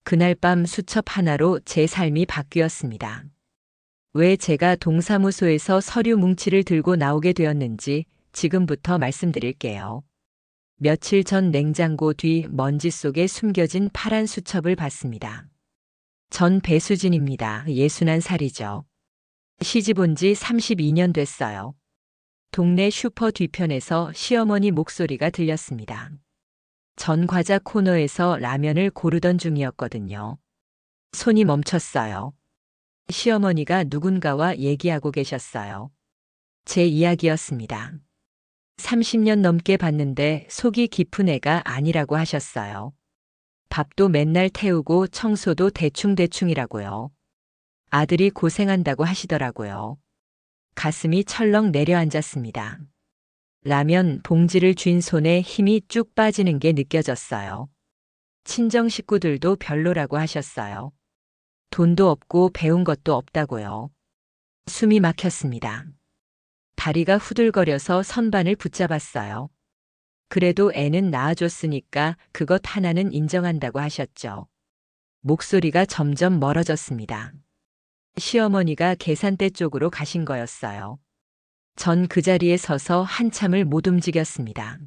그날 밤 수첩 하나로 제 삶이 바뀌었습니다. 왜 제가 동사무소에서 서류 뭉치를 들고 나오게 되었는지 지금부터 말씀드릴게요. 며칠 전 냉장고 뒤 먼지 속에 숨겨진 파란 수첩을 봤습니다. 전 배수진입니다. 61살이죠. 시집 온 지 32년 됐어요. 동네 슈퍼 뒤편에서 시어머니 목소리가 들렸습니다. 전 과자 코너에서 라면을 고르던 중이었거든요. 손이 멈췄어요. 시어머니가 누군가와 얘기하고 계셨어요. 제 이야기였습니다. 30년 넘게 봤는데 속이 깊은 애가 아니라고 하셨어요. 밥도 맨날 태우고 청소도 대충대충이라고요. 아들이 고생한다고 하시더라고요. 가슴이 철렁 내려앉았습니다. 라면 봉지를 쥔 손에 힘이 쭉 빠지는 게 느껴졌어요. 친정 식구들도 별로라고 하셨어요. 돈도 없고 배운 것도 없다고요. 숨이 막혔습니다. 다리가 후들거려서 선반을 붙잡았어요. 그래도 애는 낳아줬으니까 그것 하나는 인정한다고 하셨죠. 목소리가 점점 멀어졌습니다. 시어머니가 계산대 쪽으로 가신 거였어요. 전 그 자리에 서서 한참을 못 움직였습니다.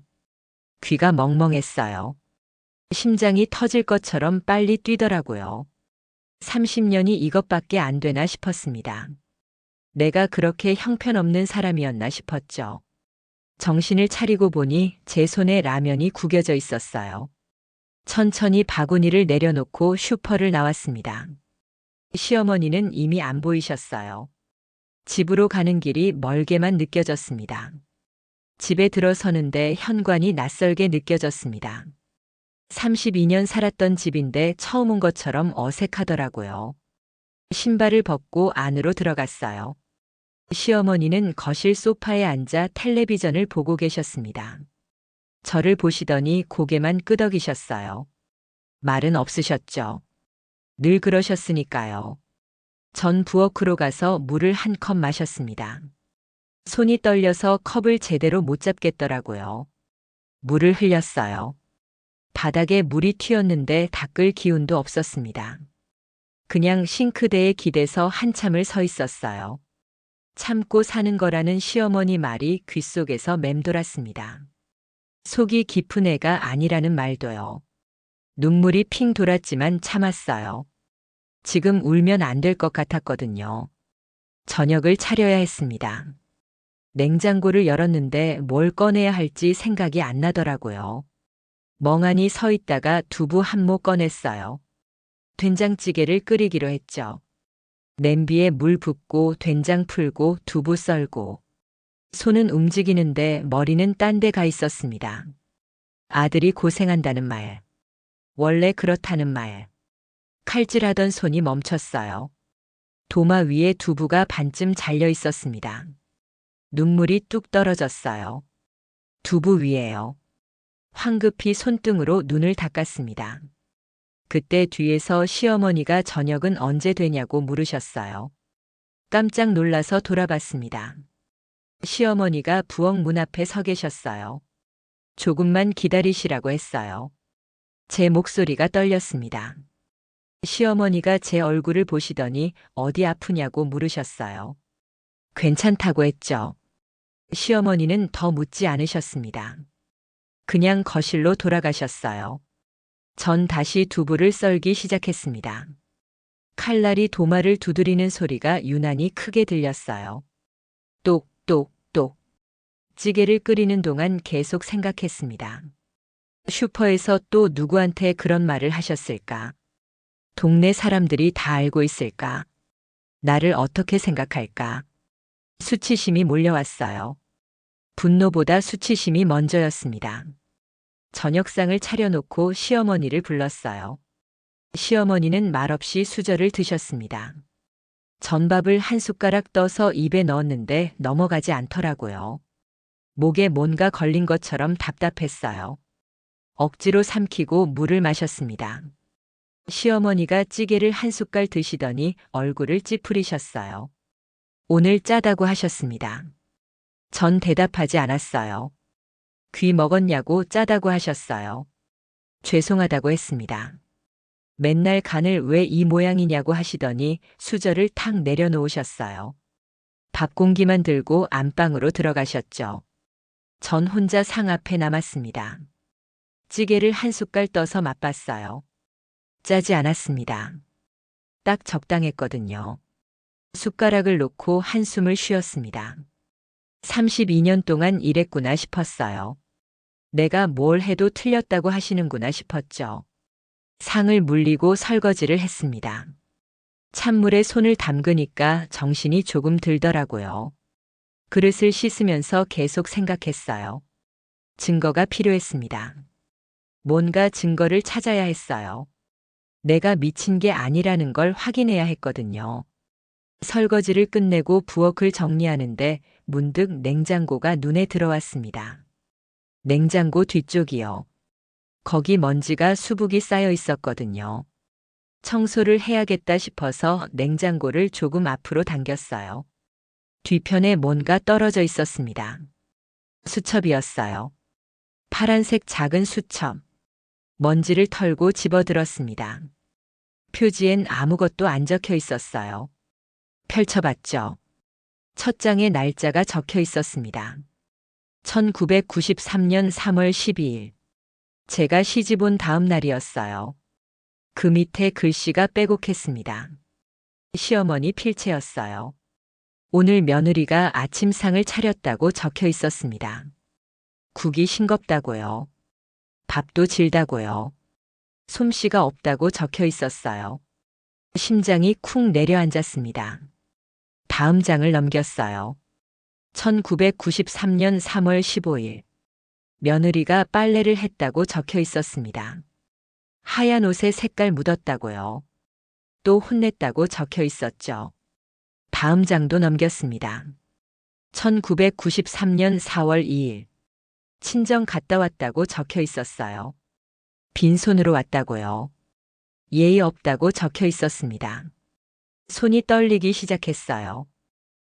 귀가 멍멍했어요. 심장이 터질 것처럼 빨리 뛰더라고요. 30년이 이것밖에 안 되나 싶었습니다. 내가 그렇게 형편없는 사람이었나 싶었죠. 정신을 차리고 보니 제 손에 라면이 구겨져 있었어요. 천천히 바구니를 내려놓고 슈퍼를 나왔습니다. 시어머니는 이미 안 보이셨어요. 집으로 가는 길이 멀게만 느껴졌습니다. 집에 들어서는데 현관이 낯설게 느껴졌습니다. 32년 살았던 집인데 처음 온 것처럼 어색하더라고요. 신발을 벗고 안으로 들어갔어요. 시어머니는 거실 소파에 앉아 텔레비전을 보고 계셨습니다. 저를 보시더니 고개만 끄덕이셨어요. 말은 없으셨죠. 늘 그러셨으니까요. 전 부엌으로 가서 물을 한 컵 마셨습니다. 손이 떨려서 컵을 제대로 못 잡겠더라고요. 물을 흘렸어요. 바닥에 물이 튀었는데 닦을 기운도 없었습니다. 그냥 싱크대에 기대서 한참을 서 있었어요. 참고 사는 거라는 시어머니 말이 귓속에서 맴돌았습니다. 속이 깊은 애가 아니라는 말도요. 눈물이 핑 돌았지만 참았어요. 지금 울면 안 될 것 같았거든요. 저녁을 차려야 했습니다. 냉장고를 열었는데 뭘 꺼내야 할지 생각이 안 나더라고요. 멍하니 서 있다가 두부 한 모 꺼냈어요. 된장찌개를 끓이기로 했죠. 냄비에 물 붓고 된장 풀고 두부 썰고. 손은 움직이는데 머리는 딴 데 가 있었습니다. 아들이 고생한다는 말. 원래 그렇다는 말. 칼질하던 손이 멈췄어요. 도마 위에 두부가 반쯤 잘려 있었습니다. 눈물이 뚝 떨어졌어요. 두부 위에요. 황급히 손등으로 눈을 닦았습니다. 그때 뒤에서 시어머니가 저녁은 언제 되냐고 물으셨어요. 깜짝 놀라서 돌아봤습니다. 시어머니가 부엌 문 앞에 서 계셨어요. 조금만 기다리시라고 했어요. 제 목소리가 떨렸습니다. 시어머니가 제 얼굴을 보시더니 어디 아프냐고 물으셨어요. 괜찮다고 했죠. 시어머니는 더 묻지 않으셨습니다. 그냥 거실로 돌아가셨어요. 전 다시 두부를 썰기 시작했습니다. 칼날이 도마를 두드리는 소리가 유난히 크게 들렸어요. 똑똑똑. 찌개를 끓이는 동안 계속 생각했습니다. 슈퍼에서 또 누구한테 그런 말을 하셨을까? 동네 사람들이 다 알고 있을까? 나를 어떻게 생각할까? 수치심이 몰려왔어요. 분노보다 수치심이 먼저였습니다. 저녁상을 차려놓고 시어머니를 불렀어요. 시어머니는 말없이 수저를 드셨습니다. 전밥을 한 숟가락 떠서 입에 넣었는데 넘어가지 않더라고요. 목에 뭔가 걸린 것처럼 답답했어요. 억지로 삼키고 물을 마셨습니다. 시어머니가 찌개를 한 숟갈 드시더니 얼굴을 찌푸리셨어요. 오늘 짜다고 하셨습니다. 전 대답하지 않았어요. 귀 먹었냐고 짜다고 하셨어요. 죄송하다고 했습니다. 맨날 간을 왜 이 모양이냐고 하시더니 수저를 탁 내려놓으셨어요. 밥 공기만 들고 안방으로 들어가셨죠. 전 혼자 상 앞에 남았습니다. 찌개를 한 숟갈 떠서 맛봤어요. 짜지 않았습니다. 딱 적당했거든요. 숟가락을 놓고 한숨을 쉬었습니다. 32년 동안 일했구나 싶었어요. 내가 뭘 해도 틀렸다고 하시는구나 싶었죠. 상을 물리고 설거지를 했습니다. 찬물에 손을 담그니까 정신이 조금 들더라고요. 그릇을 씻으면서 계속 생각했어요. 증거가 필요했습니다. 뭔가 증거를 찾아야 했어요. 내가 미친 게 아니라는 걸 확인해야 했거든요. 설거지를 끝내고 부엌을 정리하는데 문득 냉장고가 눈에 들어왔습니다. 냉장고 뒤쪽이요. 거기 먼지가 수북이 쌓여 있었거든요. 청소를 해야겠다 싶어서 냉장고를 조금 앞으로 당겼어요. 뒤편에 뭔가 떨어져 있었습니다. 수첩이었어요. 파란색 작은 수첩. 먼지를 털고 집어들었습니다. 표지엔 아무것도 안 적혀 있었어요. 펼쳐봤죠. 첫 장에 날짜가 적혀 있었습니다. 1993년 3월 12일. 제가 시집 온 다음 날이었어요. 그 밑에 글씨가 빼곡했습니다. 시어머니 필체였어요. 오늘 며느리가 아침상을 차렸다고 적혀 있었습니다. 국이 싱겁다고요. 밥도 질다고요. 솜씨가 없다고 적혀 있었어요. 심장이 쿵 내려앉았습니다. 다음 장을 넘겼어요. 1993년 3월 15일. 며느리가 빨래를 했다고 적혀 있었습니다. 하얀 옷에 색깔 묻었다고요. 또 혼냈다고 적혀 있었죠. 다음 장도 넘겼습니다. 1993년 4월 2일. 친정 갔다 왔다고 적혀 있었어요. 빈손으로 왔다고요. 예의 없다고 적혀 있었습니다. 손이 떨리기 시작했어요.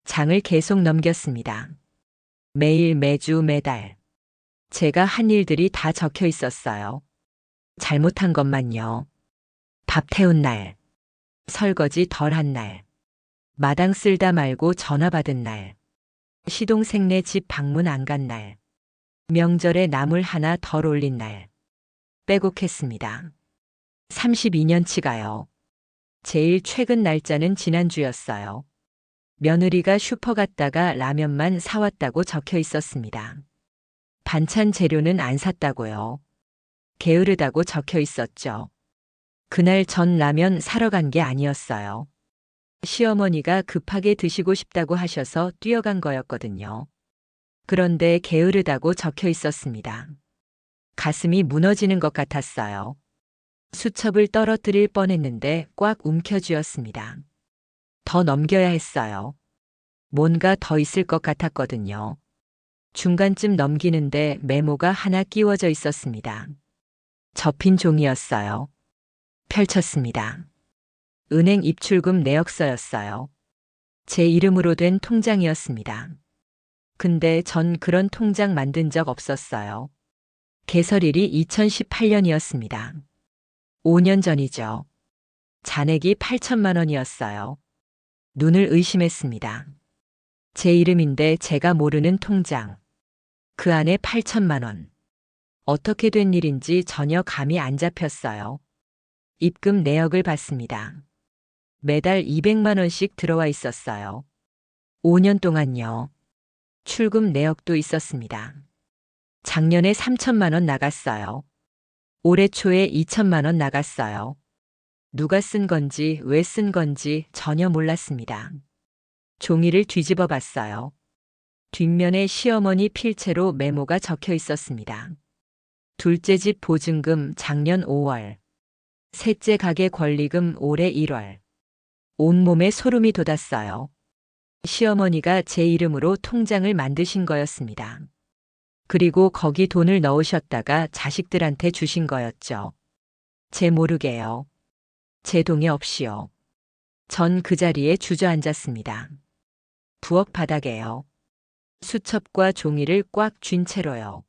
장을 계속 넘겼습니다. 매일, 매주, 매달. 제가 한 일들이 다 적혀 있었어요. 잘못한 것만요. 밥 태운 날, 설거지 덜 한 날, 마당 쓸다 말고 전화 받은 날, 시동생네 집 방문 안 간 날, 명절에 나물 하나 덜 올린 날. 빼곡했습니다. 32년치가요. 제일 최근 날짜는 지난주였어요. 며느리가 슈퍼 갔다가 라면만 사왔다고 적혀 있었습니다. 반찬 재료는 안 샀다고요. 게으르다고 적혀 있었죠. 그날 전 라면 사러 간 게 아니었어요. 시어머니가 급하게 드시고 싶다고 하셔서 뛰어간 거였거든요. 그런데 게으르다고 적혀 있었습니다. 가슴이 무너지는 것 같았어요. 수첩을 떨어뜨릴 뻔했는데 꽉 움켜쥐었습니다. 더 넘겨야 했어요. 뭔가 더 있을 것 같았거든요. 중간쯤 넘기는데 메모가 하나 끼워져 있었습니다. 접힌 종이였어요. 펼쳤습니다. 은행 입출금 내역서였어요. 제 이름으로 된 통장이었습니다. 근데 전 그런 통장 만든 적 없었어요. 개설일이 2018년이었습니다. 5년 전이죠. 잔액이 8천만 원이었어요. 눈을 의심했습니다. 제 이름인데 제가 모르는 통장. 그 안에 8천만 원. 어떻게 된 일인지 전혀 감이 안 잡혔어요. 입금 내역을 봤습니다. 매달 200만 원씩 들어와 있었어요. 5년 동안요. 출금 내역도 있었습니다. 작년에 3천만 원 나갔어요. 올해 초에 2천만 원 나갔어요. 누가 쓴 건지 왜 쓴 건지 전혀 몰랐습니다. 종이를 뒤집어 봤어요. 뒷면에 시어머니 필체로 메모가 적혀 있었습니다. 둘째 집 보증금 작년 5월. 셋째 가게 권리금 올해 1월. 온몸에 소름이 돋았어요. 시어머니가 제 이름으로 통장을 만드신 거였습니다. 그리고 거기 돈을 넣으셨다가 자식들한테 주신 거였죠. 제 모르게요. 제 동의 없이요. 전 그 자리에 주저앉았습니다. 부엌 바닥에요. 수첩과 종이를 꽉 쥔 채로요.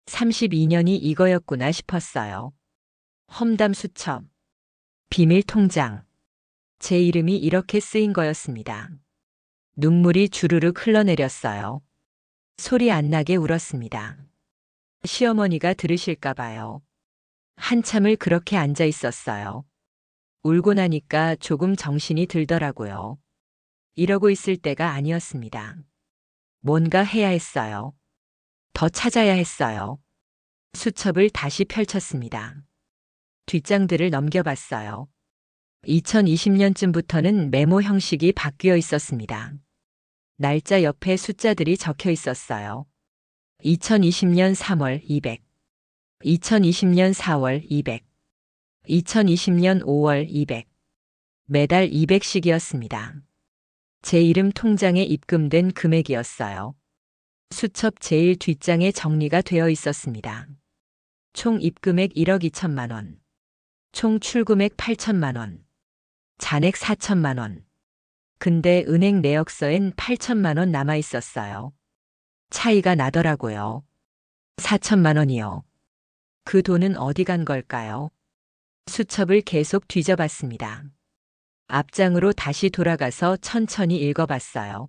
32년이 이거였구나 싶었어요. 험담 수첩. 비밀 통장. 제 이름이 이렇게 쓰인 거였습니다. 눈물이 주르륵 흘러내렸어요. 소리 안 나게 울었습니다. 시어머니가 들으실까 봐요. 한참을 그렇게 앉아 있었어요. 울고 나니까 조금 정신이 들더라고요. 이러고 있을 때가 아니었습니다. 뭔가 해야 했어요. 더 찾아야 했어요. 수첩을 다시 펼쳤습니다. 뒷장들을 넘겨봤어요. 2020년쯤부터는 메모 형식이 바뀌어 있었습니다. 날짜 옆에 숫자들이 적혀 있었어요. 2020년 3월 200, 2020년 4월 200, 2020년 5월 200, 매달 200씩이었습니다. 제 이름 통장에 입금된 금액이었어요. 수첩 제일 뒷장에 정리가 되어 있었습니다. 총 입금액 1억 2천만 원, 총 출금액 8천만 원, 잔액 4천만 원. 근데 은행 내역서엔 8천만 원 남아 있었어요. 차이가 나더라고요. 4천만 원이요. 그 돈은 어디 간 걸까요? 수첩을 계속 뒤져봤습니다. 앞장으로 다시 돌아가서 천천히 읽어봤어요.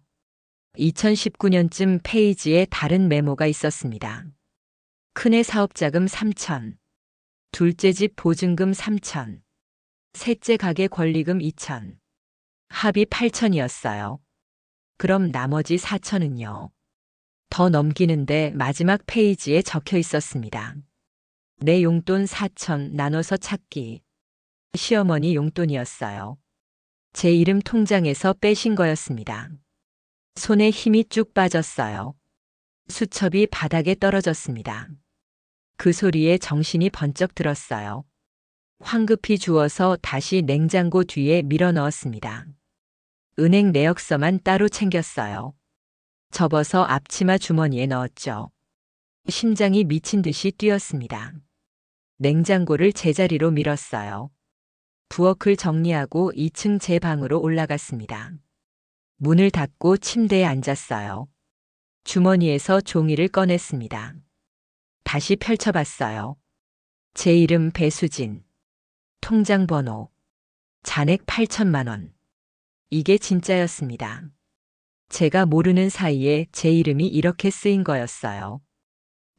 2019년쯤 페이지에 다른 메모가 있었습니다. 큰애 사업자금 3천, 둘째 집 보증금 3천, 셋째 가게 권리금 2천, 합이 8천이었어요. 그럼 나머지 4천은요? 더 넘기는데 마지막 페이지에 적혀 있었습니다. 내 용돈 4천 나눠서 찾기. 시어머니 용돈이었어요. 제 이름 통장에서 빼신 거였습니다. 손에 힘이 쭉 빠졌어요. 수첩이 바닥에 떨어졌습니다. 그 소리에 정신이 번쩍 들었어요. 황급히 주워서 다시 냉장고 뒤에 밀어 넣었습니다. 은행 내역서만 따로 챙겼어요. 접어서 앞치마 주머니에 넣었죠. 심장이 미친 듯이 뛰었습니다. 냉장고를 제자리로 밀었어요. 부엌을 정리하고 2층 제 방으로 올라갔습니다. 문을 닫고 침대에 앉았어요. 주머니에서 종이를 꺼냈습니다. 다시 펼쳐봤어요. 제 이름 배수진. 통장 번호. 잔액 8천만 원. 이게 진짜였습니다. 제가 모르는 사이에 제 이름이 이렇게 쓰인 거였어요.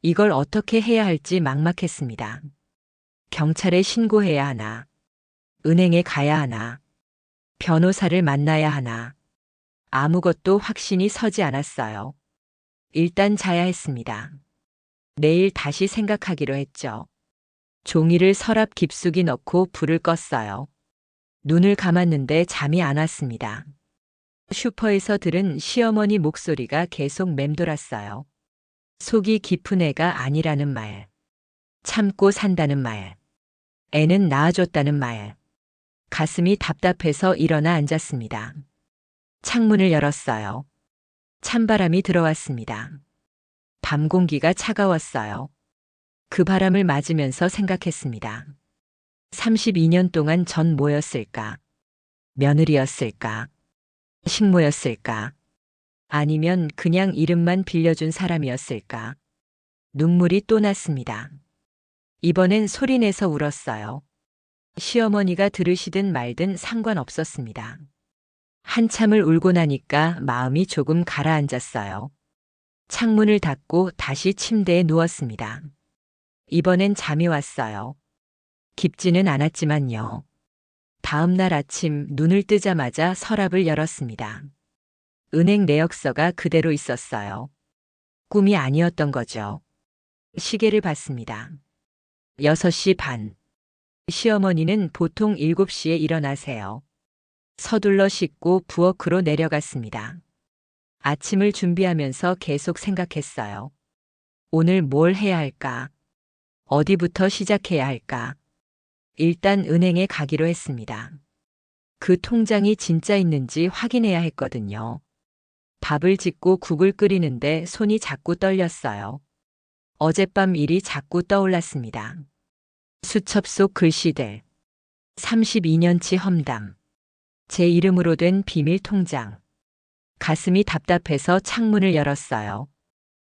이걸 어떻게 해야 할지 막막했습니다. 경찰에 신고해야 하나? 은행에 가야 하나? 변호사를 만나야 하나? 아무것도 확신이 서지 않았어요. 일단 자야 했습니다. 내일 다시 생각하기로 했죠. 종이를 서랍 깊숙이 넣고 불을 껐어요. 눈을 감았는데 잠이 안 왔습니다. 슈퍼에서 들은 시어머니 목소리가 계속 맴돌았어요. 속이 깊은 애가 아니라는 말. 참고 산다는 말. 애는 낳아줬다는 말. 가슴이 답답해서 일어나 앉았습니다. 창문을 열었어요. 찬바람이 들어왔습니다. 밤 공기가 차가웠어요. 그 바람을 맞으면서 생각했습니다. 32년 동안 전 뭐였을까? 며느리였을까? 식모였을까? 아니면 그냥 이름만 빌려준 사람이었을까? 눈물이 또 났습니다. 이번엔 소리내서 울었어요. 시어머니가 들으시든 말든 상관없었습니다. 한참을 울고 나니까 마음이 조금 가라앉았어요. 창문을 닫고 다시 침대에 누웠습니다. 이번엔 잠이 왔어요. 깊지는 않았지만요. 다음 날 아침 눈을 뜨자마자 서랍을 열었습니다. 은행 내역서가 그대로 있었어요. 꿈이 아니었던 거죠. 시계를 봤습니다. 6시 반. 시어머니는 보통 7시에 일어나세요. 서둘러 씻고 부엌으로 내려갔습니다. 아침을 준비하면서 계속 생각했어요. 오늘 뭘 해야 할까? 어디부터 시작해야 할까? 일단 은행에 가기로 했습니다. 그 통장이 진짜 있는지 확인해야 했거든요. 밥을 짓고 국을 끓이는데 손이 자꾸 떨렸어요. 어젯밤 일이 자꾸 떠올랐습니다. 수첩 속 글씨들. 32년치 험담. 제 이름으로 된 비밀 통장. 가슴이 답답해서 창문을 열었어요.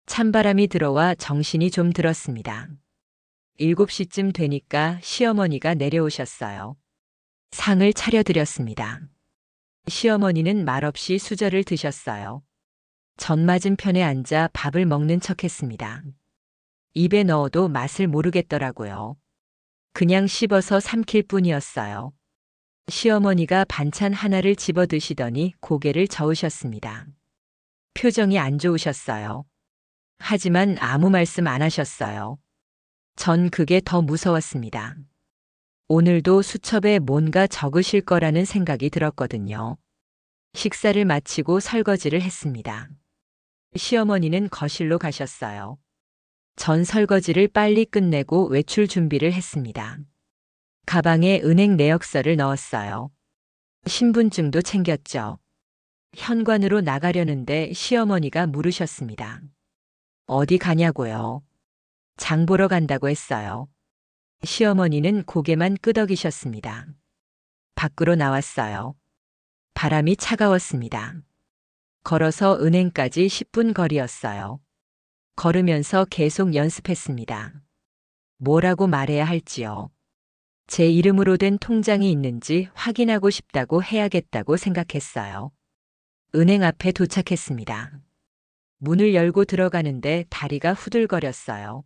찬바람이 들어와 정신이 좀 들었습니다. 7시쯤 되니까 시어머니가 내려오셨어요. 상을 차려드렸습니다. 시어머니는 말없이 수저를 드셨어요. 전 맞은편에 앉아 밥을 먹는 척했습니다. 입에 넣어도 맛을 모르겠더라고요. 그냥 씹어서 삼킬 뿐이었어요. 시어머니가 반찬 하나를 집어 드시더니 고개를 저으셨습니다. 표정이 안 좋으셨어요. 하지만 아무 말씀 안 하셨어요. 전 그게 더 무서웠습니다. 오늘도 수첩에 뭔가 적으실 거라는 생각이 들었거든요. 식사를 마치고 설거지를 했습니다. 시어머니는 거실로 가셨어요. 전 설거지를 빨리 끝내고 외출 준비를 했습니다. 가방에 은행 내역서를 넣었어요. 신분증도 챙겼죠. 현관으로 나가려는데 시어머니가 물으셨습니다. 어디 가냐고요? 장 보러 간다고 했어요. 시어머니는 고개만 끄덕이셨습니다. 밖으로 나왔어요. 바람이 차가웠습니다. 걸어서 은행까지 10분 거리였어요. 걸으면서 계속 연습했습니다. 뭐라고 말해야 할지요. 제 이름으로 된 통장이 있는지 확인하고 싶다고 해야겠다고 생각했어요. 은행 앞에 도착했습니다. 문을 열고 들어가는데 다리가 후들거렸어요.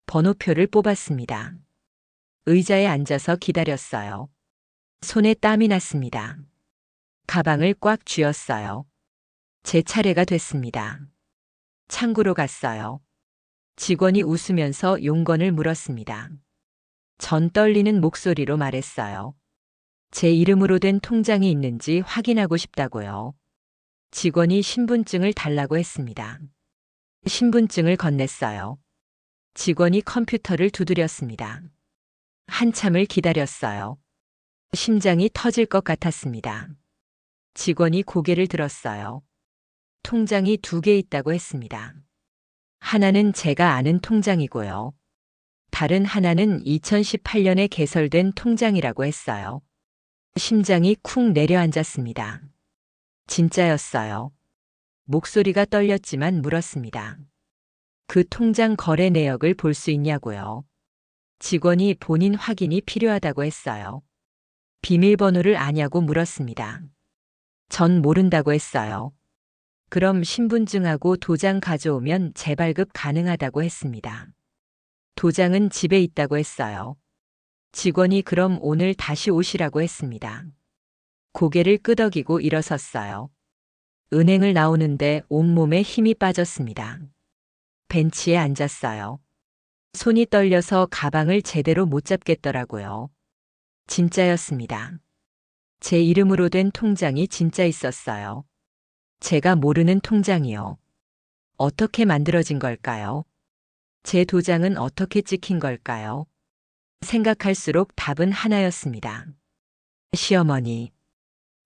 번호표를 뽑았습니다. 의자에 앉아서 기다렸어요. 손에 땀이 났습니다. 가방을 꽉 쥐었어요. 제 차례가 됐습니다. 창구로 갔어요. 직원이 웃으면서 용건을 물었습니다. 전 떨리는 목소리로 말했어요. 제 이름으로 된 통장이 있는지 확인하고 싶다고요. 직원이 신분증을 달라고 했습니다. 신분증을 건넸어요. 직원이 컴퓨터를 두드렸습니다. 한참을 기다렸어요. 심장이 터질 것 같았습니다. 직원이 고개를 들었어요. 통장이 2개 있다고 했습니다. 하나는 제가 아는 통장이고요. 다른 하나는 2018년에 개설된 통장이라고 했어요. 심장이 쿵 내려앉았습니다. 진짜였어요. 목소리가 떨렸지만 물었습니다. 그 통장 거래 내역을 볼 수 있냐고요. 직원이 본인 확인이 필요하다고 했어요. 비밀번호를 아냐고 물었습니다. 전 모른다고 했어요. 그럼 신분증하고 도장 가져오면 재발급 가능하다고 했습니다. 도장은 집에 있다고 했어요. 직원이 그럼 오늘 다시 오시라고 했습니다. 고개를 끄덕이고 일어섰어요. 은행을 나오는데 온몸에 힘이 빠졌습니다. 벤치에 앉았어요. 손이 떨려서 가방을 제대로 못 잡겠더라고요. 진짜였습니다. 제 이름으로 된 통장이 진짜 있었어요. 제가 모르는 통장이요. 어떻게 만들어진 걸까요? 제 도장은 어떻게 찍힌 걸까요? 생각할수록 답은 하나였습니다. 시어머니.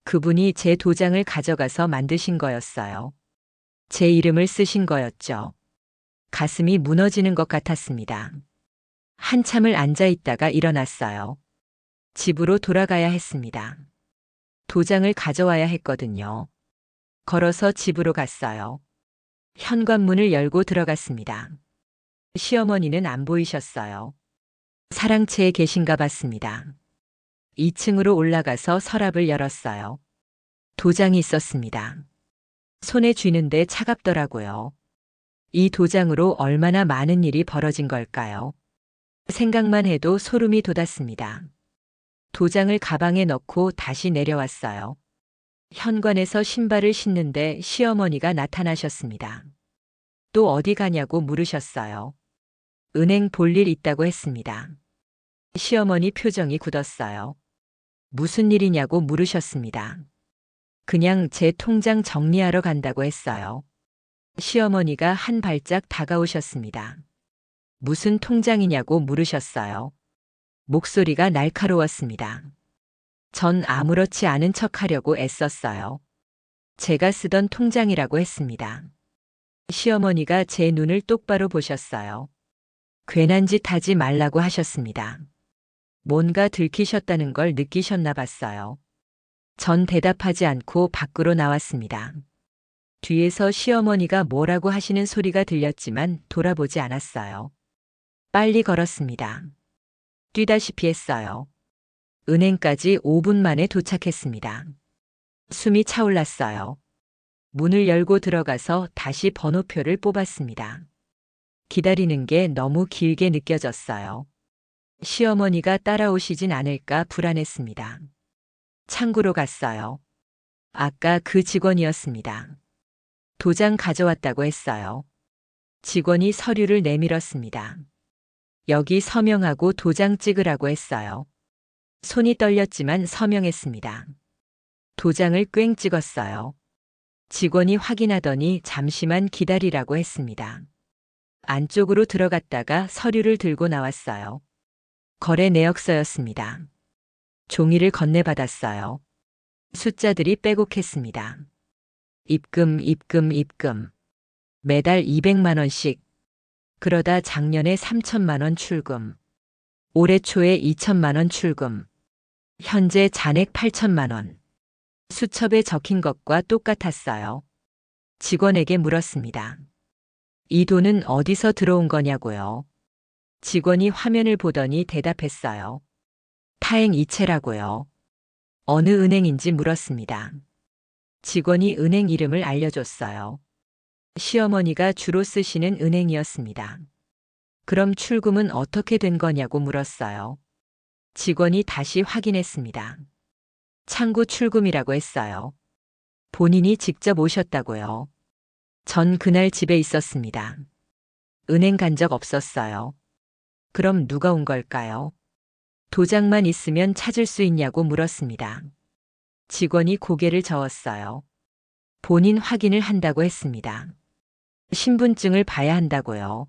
그분이 제 도장을 가져가서 만드신 거였어요. 제 이름을 쓰신 거였죠. 가슴이 무너지는 것 같았습니다. 한참을 앉아 있다가 일어났어요. 집으로 돌아가야 했습니다. 도장을 가져와야 했거든요. 걸어서 집으로 갔어요. 현관문을 열고 들어갔습니다. 시어머니는 안 보이셨어요. 사랑채에 계신가 봤습니다. 2층으로 올라가서 서랍을 열었어요. 도장이 있었습니다. 손에 쥐는데 차갑더라고요. 이 도장으로 얼마나 많은 일이 벌어진 걸까요? 생각만 해도 소름이 돋았습니다. 도장을 가방에 넣고 다시 내려왔어요. 현관에서 신발을 신는데 시어머니가 나타나셨습니다. 또 어디 가냐고 물으셨어요. 은행 볼 일 있다고 했습니다. 시어머니 표정이 굳었어요. 무슨 일이냐고 물으셨습니다. 그냥 제 통장 정리하러 간다고 했어요. 시어머니가 한 발짝 다가오셨습니다. 무슨 통장이냐고 물으셨어요. 목소리가 날카로웠습니다. 전 아무렇지 않은 척 하려고 애썼어요. 제가 쓰던 통장이라고 했습니다. 시어머니가 제 눈을 똑바로 보셨어요. 괜한 짓 하지 말라고 하셨습니다. 뭔가 들키셨다는 걸 느끼셨나 봤어요. 전 대답하지 않고 밖으로 나왔습니다. 뒤에서 시어머니가 뭐라고 하시는 소리가 들렸지만 돌아보지 않았어요. 빨리 걸었습니다. 뛰다시피 했어요. 은행까지 5분 만에 도착했습니다. 숨이 차올랐어요. 문을 열고 들어가서 다시 번호표를 뽑았습니다. 기다리는 게 너무 길게 느껴졌어요. 시어머니가 따라오시진 않을까 불안했습니다. 창구로 갔어요. 아까 그 직원이었습니다. 도장 가져왔다고 했어요. 직원이 서류를 내밀었습니다. 여기 서명하고 도장 찍으라고 했어요. 손이 떨렸지만 서명했습니다. 도장을 꽝 찍었어요. 직원이 확인하더니 잠시만 기다리라고 했습니다. 안쪽으로 들어갔다가 서류를 들고 나왔어요. 거래 내역서였습니다. 종이를 건네받았어요. 숫자들이 빼곡했습니다. 입금. 매달 200만 원씩. 그러다 작년에 3천만 원 출금. 올해 초에 2천만 원 출금. 현재 잔액 8천만 원. 수첩에 적힌 것과 똑같았어요. 직원에게 물었습니다. 이 돈은 어디서 들어온 거냐고요. 직원이 화면을 보더니 대답했어요. 타행 이체라고요. 어느 은행인지 물었습니다. 직원이 은행 이름을 알려줬어요. 시어머니가 주로 쓰시는 은행이었습니다. 그럼 출금은 어떻게 된 거냐고 물었어요. 직원이 다시 확인했습니다. 창구 출금이라고 했어요. 본인이 직접 오셨다고요. 전 그날 집에 있었습니다. 은행 간 적 없었어요. 그럼 누가 온 걸까요? 도장만 있으면 찾을 수 있냐고 물었습니다. 직원이 고개를 저었어요. 본인 확인을 한다고 했습니다. 신분증을 봐야 한다고요.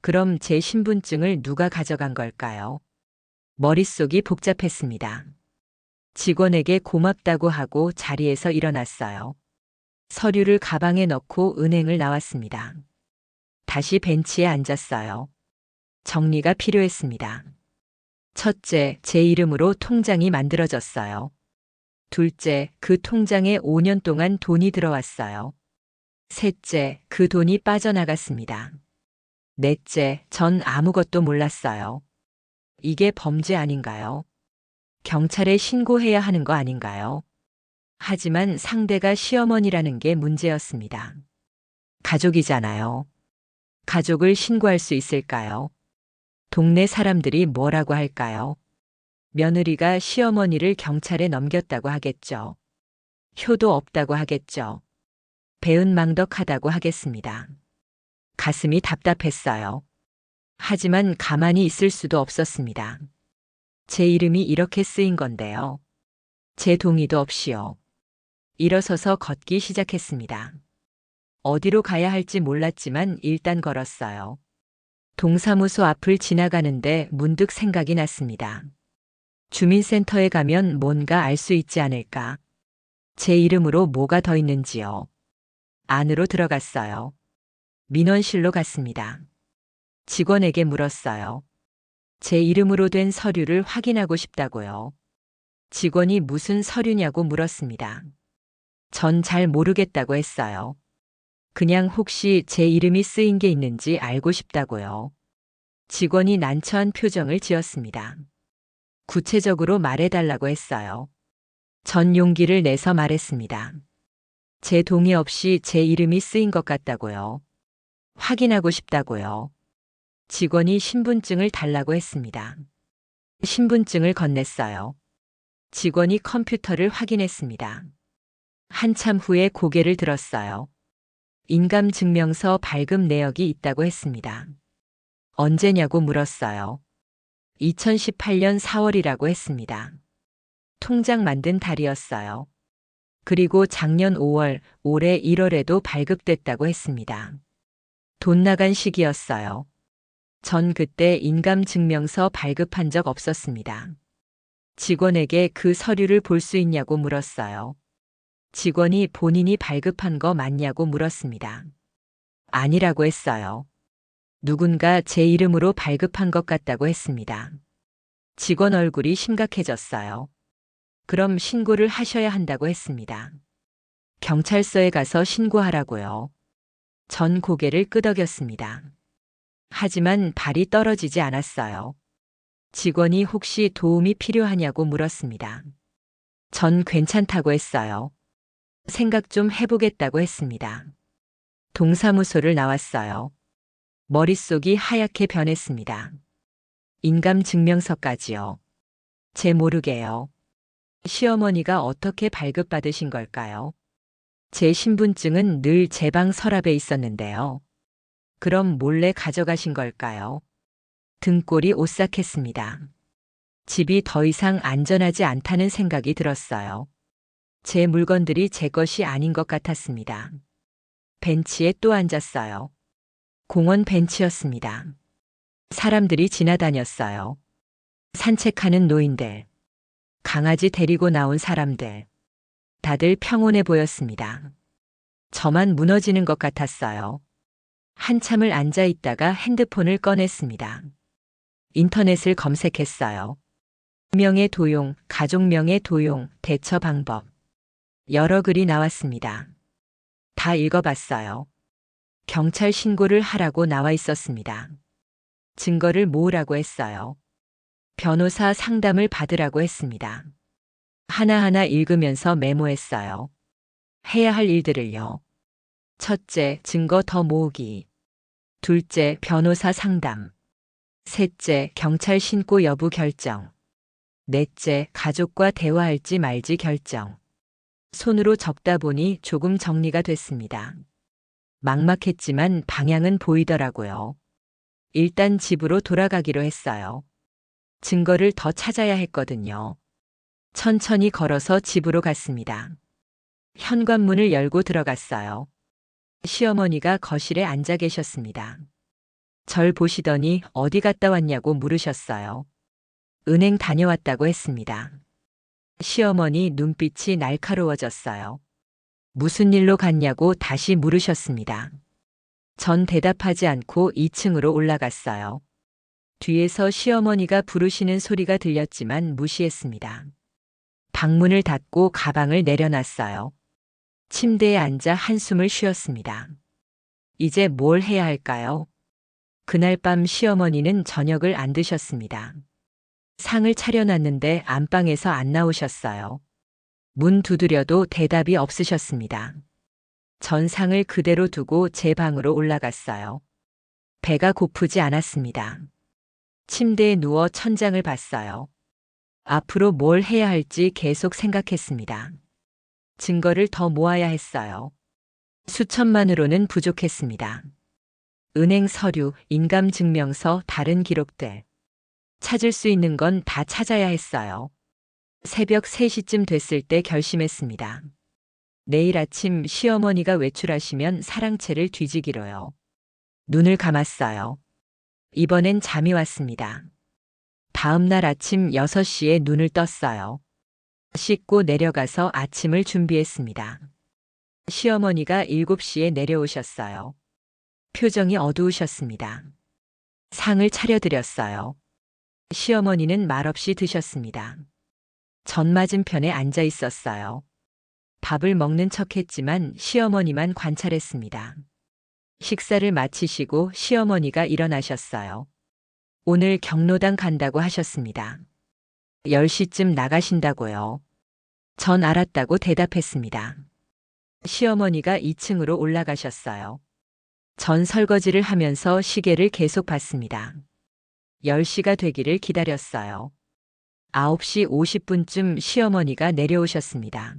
그럼 제 신분증을 누가 가져간 걸까요? 머릿속이 복잡했습니다. 직원에게 고맙다고 하고 자리에서 일어났어요. 서류를 가방에 넣고 은행을 나왔습니다. 다시 벤치에 앉았어요. 정리가 필요했습니다. 첫째, 제 이름으로 통장이 만들어졌어요. 둘째, 그 통장에 5년 동안 돈이 들어왔어요. 셋째, 그 돈이 빠져나갔습니다. 넷째, 전 아무것도 몰랐어요. 이게 범죄 아닌가요? 경찰에 신고해야 하는 거 아닌가요? 하지만 상대가 시어머니라는 게 문제였습니다. 가족이잖아요. 가족을 신고할 수 있을까요? 동네 사람들이 뭐라고 할까요? 며느리가 시어머니를 경찰에 넘겼다고 하겠죠. 효도 없다고 하겠죠. 배은망덕하다고 하겠습니다. 가슴이 답답했어요. 하지만 가만히 있을 수도 없었습니다. 제 이름이 이렇게 쓰인 건데요. 제 동의도 없이요. 일어서서 걷기 시작했습니다. 어디로 가야 할지 몰랐지만 일단 걸었어요. 동사무소 앞을 지나가는데 문득 생각이 났습니다. 주민센터에 가면 뭔가 알 수 있지 않을까? 제 이름으로 뭐가 더 있는지요. 안으로 들어갔어요. 민원실로 갔습니다. 직원에게 물었어요. 제 이름으로 된 서류를 확인하고 싶다고요. 직원이 무슨 서류냐고 물었습니다. 전 잘 모르겠다고 했어요. 그냥 혹시 제 이름이 쓰인 게 있는지 알고 싶다고요. 직원이 난처한 표정을 지었습니다. 구체적으로 말해달라고 했어요. 전 용기를 내서 말했습니다. 제 동의 없이 제 이름이 쓰인 것 같다고요. 확인하고 싶다고요. 직원이 신분증을 달라고 했습니다. 신분증을 건넸어요. 직원이 컴퓨터를 확인했습니다. 한참 후에 고개를 들었어요. 인감증명서 발급 내역이 있다고 했습니다. 언제냐고 물었어요. 2018년 4월이라고 했습니다. 통장 만든 달이었어요. 그리고 작년 5월, 올해 1월에도 발급됐다고 했습니다. 돈 나간 시기였어요. 전 그때 인감증명서 발급한 적 없었습니다. 직원에게 그 서류를 볼 수 있냐고 물었어요. 직원이 본인이 발급한 거 맞냐고 물었습니다. 아니라고 했어요. 누군가 제 이름으로 발급한 것 같다고 했습니다. 직원 얼굴이 심각해졌어요. 그럼 신고를 하셔야 한다고 했습니다. 경찰서에 가서 신고하라고요. 전 고개를 끄덕였습니다. 하지만 발이 떨어지지 않았어요. 직원이 혹시 도움이 필요하냐고 물었습니다. 전 괜찮다고 했어요. 생각 좀 해보겠다고 했습니다. 동사무소를 나왔어요. 머릿속이 하얗게 변했습니다. 인감증명서까지요. 제 모르게요. 시어머니가 어떻게 발급받으신 걸까요? 제 신분증은 늘 제 방 서랍에 있었는데요. 그럼 몰래 가져가신 걸까요? 등골이 오싹했습니다. 집이 더 이상 안전하지 않다는 생각이 들었어요. 제 물건들이 제 것이 아닌 것 같았습니다. 벤치에 또 앉았어요. 공원 벤치였습니다. 사람들이 지나다녔어요. 산책하는 노인들, 강아지 데리고 나온 사람들, 다들 평온해 보였습니다. 저만 무너지는 것 같았어요. 한참을 앉아 있다가 핸드폰을 꺼냈습니다. 인터넷을 검색했어요. 명예 도용, 가족명예 도용, 대처 방법. 여러 글이 나왔습니다. 다 읽어봤어요. 경찰 신고를 하라고 나와 있었습니다. 증거를 모으라고 했어요. 변호사 상담을 받으라고 했습니다. 하나하나 읽으면서 메모했어요. 해야 할 일들을요. 첫째, 증거 더 모으기. 둘째, 변호사 상담. 셋째, 경찰 신고 여부 결정. 넷째, 가족과 대화할지 말지 결정. 손으로 적다 보니 조금 정리가 됐습니다. 막막했지만 방향은 보이더라고요. 일단 집으로 돌아가기로 했어요. 증거를 더 찾아야 했거든요. 천천히 걸어서 집으로 갔습니다. 현관문을 열고 들어갔어요. 시어머니가 거실에 앉아 계셨습니다. 절 보시더니 어디 갔다 왔냐고 물으셨어요. 은행 다녀왔다고 했습니다. 시어머니 눈빛이 날카로워졌어요. 무슨 일로 갔냐고 다시 물으셨습니다. 전 대답하지 않고 2층으로 올라갔어요. 뒤에서 시어머니가 부르시는 소리가 들렸지만 무시했습니다. 방문을 닫고 가방을 내려놨어요. 침대에 앉아 한숨을 쉬었습니다. 이제 뭘 해야 할까요? 그날 밤 시어머니는 저녁을 안 드셨습니다. 상을 차려놨는데 안방에서 안 나오셨어요. 문 두드려도 대답이 없으셨습니다. 전 상을 그대로 두고 제 방으로 올라갔어요. 배가 고프지 않았습니다. 침대에 누워 천장을 봤어요. 앞으로 뭘 해야 할지 계속 생각했습니다. 증거를 더 모아야 했어요. 수천만으로는 부족했습니다. 은행 서류, 인감증명서, 다른 기록들. 찾을 수 있는 건 다 찾아야 했어요. 새벽 3시쯤 됐을 때 결심했습니다. 내일 아침 시어머니가 외출하시면 사랑채를 뒤지기로요. 눈을 감았어요. 이번엔 잠이 왔습니다. 다음 날 아침 6시에 눈을 떴어요. 씻고 내려가서 아침을 준비했습니다. 시어머니가 7시에 내려오셨어요. 표정이 어두우셨습니다. 상을 차려드렸어요. 시어머니는 말없이 드셨습니다. 전 맞은편에 앉아 있었어요. 밥을 먹는 척했지만 시어머니만 관찰했습니다. 식사를 마치시고 시어머니가 일어나셨어요. 오늘 경로당 간다고 하셨습니다. 10시쯤 나가신다고요. 전 알았다고 대답했습니다. 시어머니가 2층으로 올라가셨어요. 전 설거지를 하면서 시계를 계속 봤습니다. 10시가 되기를 기다렸어요. 9시 50분쯤 시어머니가 내려오셨습니다.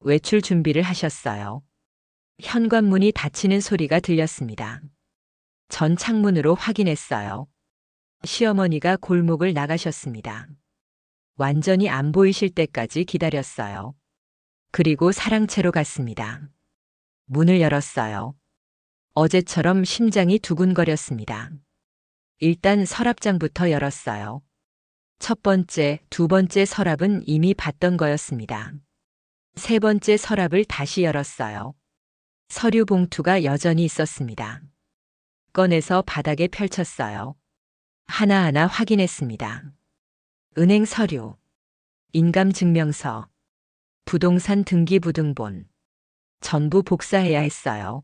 외출 준비를 하셨어요. 현관문이 닫히는 소리가 들렸습니다. 전 창문으로 확인했어요. 시어머니가 골목을 나가셨습니다. 완전히 안 보이실 때까지 기다렸어요. 그리고 사랑채로 갔습니다. 문을 열었어요. 어제처럼 심장이 두근거렸습니다. 일단 서랍장부터 열었어요. 첫 번째, 두 번째 서랍은 이미 봤던 거였습니다. 세 번째 서랍을 다시 열었어요. 서류 봉투가 여전히 있었습니다. 꺼내서 바닥에 펼쳤어요. 하나하나 확인했습니다. 은행 서류, 인감증명서, 부동산 등기부등본. 전부 복사해야 했어요.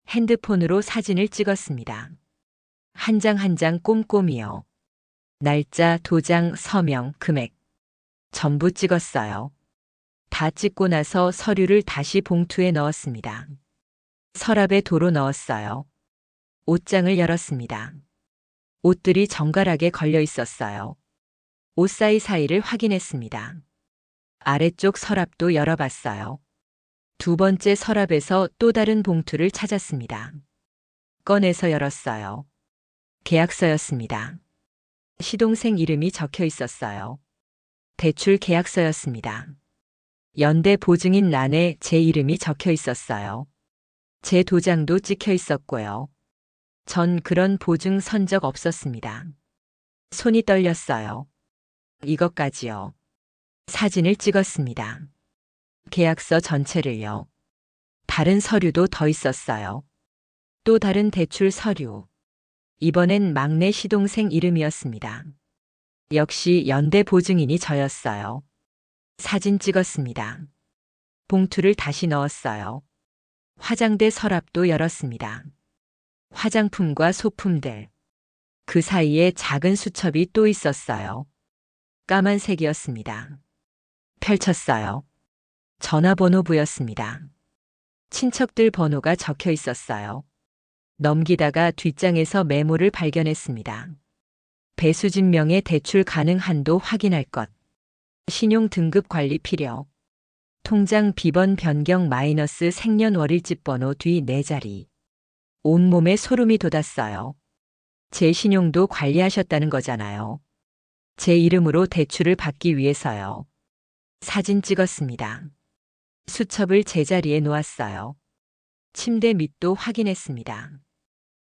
핸드폰으로 사진을 찍었습니다. 한 장 한 장 꼼꼼히요. 날짜, 도장, 서명, 금액. 전부 찍었어요. 다 찍고 나서 서류를 다시 봉투에 넣었습니다. 서랍에 도로 넣었어요. 옷장을 열었습니다. 옷들이 정갈하게 걸려 있었어요. 옷 사이사이를 확인했습니다. 아래쪽 서랍도 열어봤어요. 두 번째 서랍에서 또 다른 봉투를 찾았습니다. 꺼내서 열었어요. 계약서였습니다. 시동생 이름이 적혀 있었어요. 대출 계약서였습니다. 연대 보증인 란에 제 이름이 적혀 있었어요. 제 도장도 찍혀 있었고요. 전 그런 보증 선 적 없었습니다. 손이 떨렸어요. 이것까지요. 사진을 찍었습니다. 계약서 전체를요. 다른 서류도 더 있었어요. 또 다른 대출 서류. 이번엔 막내 시동생 이름이었습니다. 역시 연대 보증인이 저였어요. 사진 찍었습니다. 봉투를 다시 넣었어요. 화장대 서랍도 열었습니다. 화장품과 소품들. 그 사이에 작은 수첩이 또 있었어요. 까만색이었습니다. 펼쳤어요. 전화번호부였습니다. 친척들 번호가 적혀 있었어요. 넘기다가 뒷장에서 메모를 발견했습니다. 배수진명의 대출 가능 한도 확인할 것. 신용 등급 관리 필요. 통장 비번 변경 마이너스 생년월일집 번호 뒤 4자리. 온몸에 소름이 돋았어요. 제 신용도 관리하셨다는 거잖아요. 제 이름으로 대출을 받기 위해서요. 사진 찍었습니다. 수첩을 제자리에 놓았어요. 침대 밑도 확인했습니다.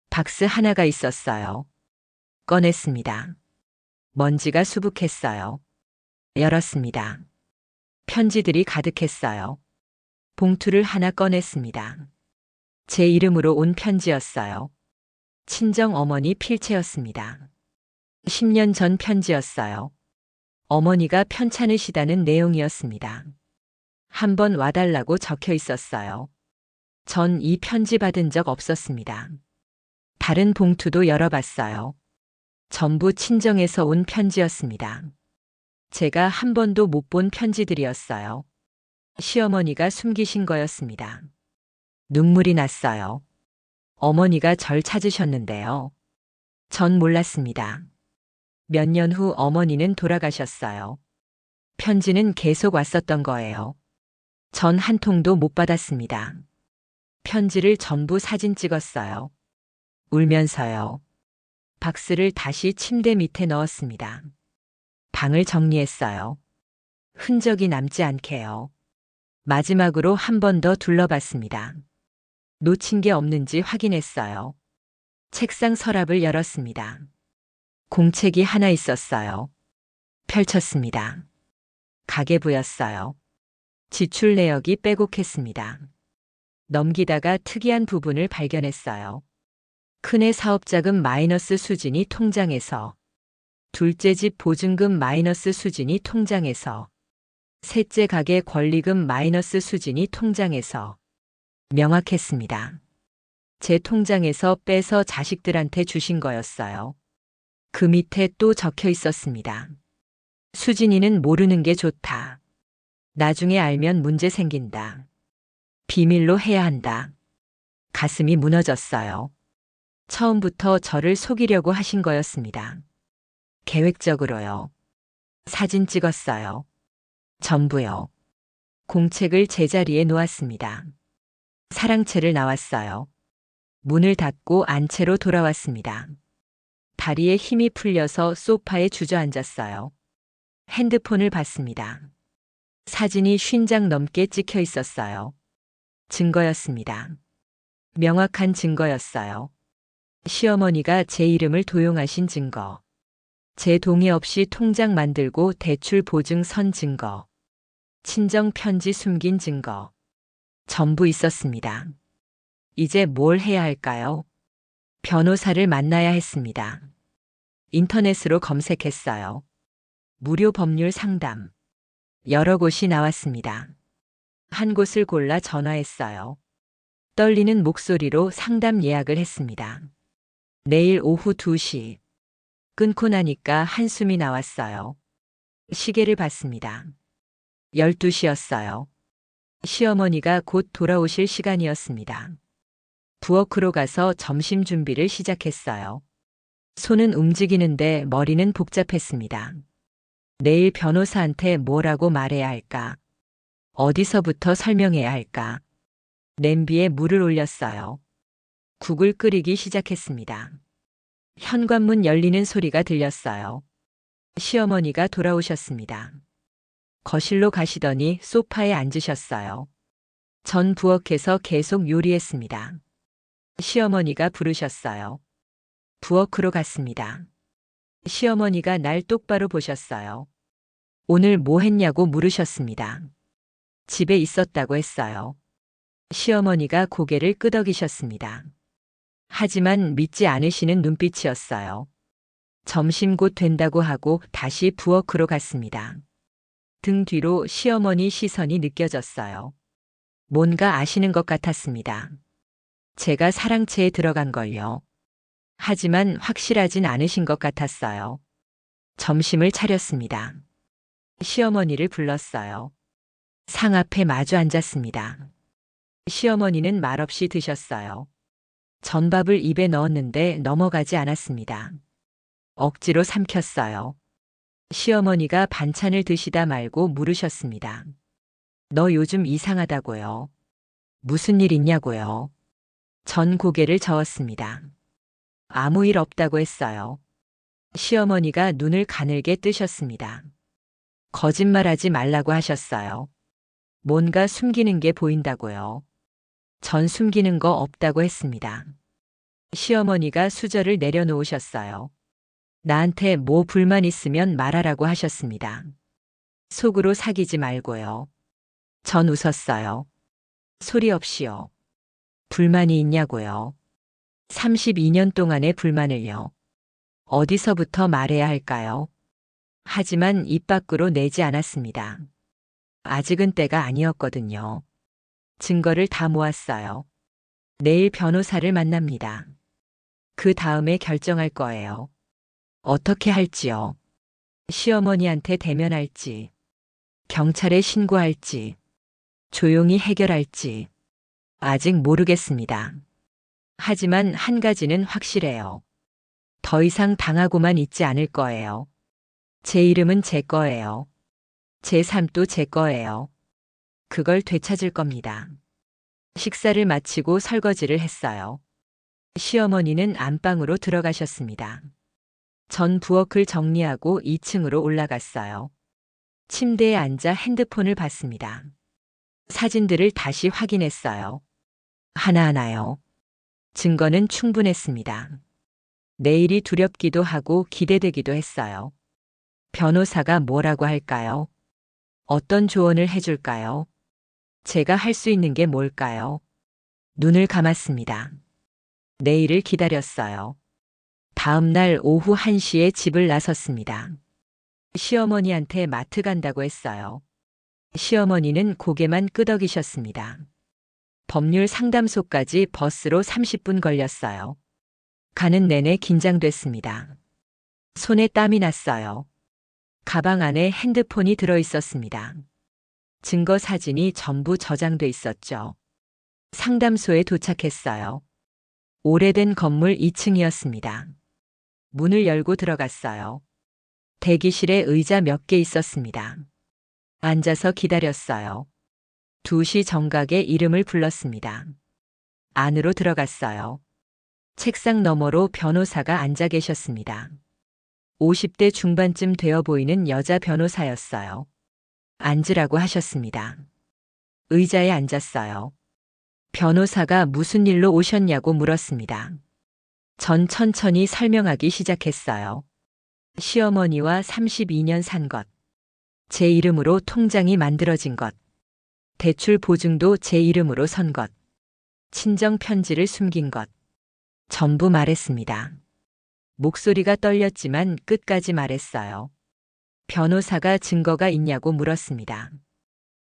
박스 하나가 있었어요. 꺼냈습니다. 먼지가 수북했어요. 열었습니다. 편지들이 가득했어요. 봉투를 하나 꺼냈습니다. 제 이름으로 온 편지였어요. 친정 어머니 필체였습니다. 10년 전 편지였어요. 어머니가 편찮으시다는 내용이었습니다. 한번 와달라고 적혀 있었어요. 전 이 편지 받은 적 없었습니다. 다른 봉투도 열어봤어요. 전부 친정에서 온 편지였습니다. 제가 한 번도 못 본 편지들이었어요. 시어머니가 숨기신 거였습니다. 눈물이 났어요. 어머니가 절 찾으셨는데요. 전 몰랐습니다. 몇 년 후 어머니는 돌아가셨어요. 편지는 계속 왔었던 거예요. 전 한 통도 못 받았습니다. 편지를 전부 사진 찍었어요. 울면서요. 박스를 다시 침대 밑에 넣었습니다. 방을 정리했어요. 흔적이 남지 않게요. 마지막으로 한 번 더 둘러봤습니다. 놓친 게 없는지 확인했어요. 책상 서랍을 열었습니다. 공책이 하나 있었어요. 펼쳤습니다. 가계부였어요. 지출 내역이 빼곡했습니다. 넘기다가 특이한 부분을 발견했어요. 큰애 사업자금 마이너스 수진이 통장에서, 둘째 집 보증금 마이너스 수진이 통장에서, 셋째 가게 권리금 마이너스 수진이 통장에서. 명확했습니다. 제 통장에서 빼서 자식들한테 주신 거였어요. 그 밑에 또 적혀 있었습니다. 수진이는 모르는 게 좋다. 나중에 알면 문제 생긴다. 비밀로 해야 한다. 가슴이 무너졌어요. 처음부터 저를 속이려고 하신 거였습니다. 계획적으로요. 사진 찍었어요. 전부요. 공책을 제자리에 놓았습니다. 사랑채를 나왔어요. 문을 닫고 안채로 돌아왔습니다. 다리에 힘이 풀려서 소파에 주저앉았어요. 핸드폰을 봤습니다. 사진이 50장 넘게 찍혀 있었어요. 증거였습니다. 명확한 증거였어요. 시어머니가 제 이름을 도용하신 증거. 제 동의 없이 통장 만들고 대출 보증 선 증거. 친정 편지 숨긴 증거. 전부 있었습니다. 이제 뭘 해야 할까요? 변호사를 만나야 했습니다. 인터넷으로 검색했어요. 무료 법률 상담. 여러 곳이 나왔습니다. 한 곳을 골라 전화했어요. 떨리는 목소리로 상담 예약을 했습니다. 내일 오후 2시. 끊고 나니까 한숨이 나왔어요. 시계를 봤습니다. 12시였어요. 시어머니가 곧 돌아오실 시간이었습니다. 부엌으로 가서 점심 준비를 시작했어요. 손은 움직이는데 머리는 복잡했습니다. 내일 변호사한테 뭐라고 말해야 할까? 어디서부터 설명해야 할까? 냄비에 물을 올렸어요. 국을 끓이기 시작했습니다. 현관문 열리는 소리가 들렸어요. 시어머니가 돌아오셨습니다. 거실로 가시더니 소파에 앉으셨어요. 전 부엌에서 계속 요리했습니다. 시어머니가 부르셨어요. 부엌으로 갔습니다. 시어머니가 날 똑바로 보셨어요. 오늘 뭐 했냐고 물으셨습니다. 집에 있었다고 했어요. 시어머니가 고개를 끄덕이셨습니다. 하지만 믿지 않으시는 눈빛이었어요. 점심 곧 된다고 하고 다시 부엌으로 갔습니다. 등 뒤로 시어머니 시선이 느껴졌어요. 뭔가 아시는 것 같았습니다. 제가 사랑채에 들어간 걸요. 하지만 확실하진 않으신 것 같았어요. 점심을 차렸습니다. 시어머니를 불렀어요. 상 앞에 마주 앉았습니다. 시어머니는 말없이 드셨어요. 전밥을 입에 넣었는데 넘어가지 않았습니다. 억지로 삼켰어요. 시어머니가 반찬을 드시다 말고 물으셨습니다. 너 요즘 이상하다고요. 무슨 일 있냐고요. 전 고개를 저었습니다. 아무 일 없다고 했어요. 시어머니가 눈을 가늘게 뜨셨습니다. 거짓말하지 말라고 하셨어요. 뭔가 숨기는 게 보인다고요. 전 숨기는 거 없다고 했습니다. 시어머니가 수저를 내려놓으셨어요. 나한테 뭐 불만 있으면 말하라고 하셨습니다. 속으로 사귀지 말고요. 전 웃었어요. 소리 없이요. 불만이 있냐고요. 32년 동안의 불만을요. 어디서부터 말해야 할까요? 하지만 입 밖으로 내지 않았습니다. 아직은 때가 아니었거든요. 증거를 다 모았어요. 내일 변호사를 만납니다. 그 다음에 결정할 거예요. 어떻게 할지요. 시어머니한테 대면할지, 경찰에 신고할지, 조용히 해결할지, 아직 모르겠습니다. 하지만 한 가지는 확실해요. 더 이상 당하고만 있지 않을 거예요. 제 이름은 제 거예요. 제 삶도 제 거예요. 그걸 되찾을 겁니다. 식사를 마치고 설거지를 했어요. 시어머니는 안방으로 들어가셨습니다. 전 부엌을 정리하고 2층으로 올라갔어요. 침대에 앉아 핸드폰을 봤습니다. 사진들을 다시 확인했어요. 하나하나요. 증거는 충분했습니다. 내일이 두렵기도 하고 기대되기도 했어요. 변호사가 뭐라고 할까요? 어떤 조언을 해줄까요? 제가 할 수 있는 게 뭘까요? 눈을 감았습니다. 내일을 기다렸어요. 다음 날 오후 1시에 집을 나섰습니다. 시어머니한테 마트 간다고 했어요. 시어머니는 고개만 끄덕이셨습니다. 법률 상담소까지 버스로 30분 걸렸어요. 가는 내내 긴장됐습니다. 손에 땀이 났어요. 가방 안에 핸드폰이 들어 있었습니다. 증거 사진이 전부 저장돼 있었죠. 상담소에 도착했어요. 오래된 건물 2층이었습니다. 문을 열고 들어갔어요. 대기실에 의자 몇 개 있었습니다. 앉아서 기다렸어요. 2시 정각에 이름을 불렀습니다. 안으로 들어갔어요. 책상 너머로 변호사가 앉아 계셨습니다. 50대 중반쯤 되어 보이는 여자 변호사였어요. 앉으라고 하셨습니다. 의자에 앉았어요. 변호사가 무슨 일로 오셨냐고 물었습니다. 전 천천히 설명하기 시작했어요. 시어머니와 32년 산 것, 제 이름으로 통장이 만들어진 것, 대출 보증도 제 이름으로 선 것, 친정 편지를 숨긴 것, 전부 말했습니다. 목소리가 떨렸지만 끝까지 말했어요. 변호사가 증거가 있냐고 물었습니다.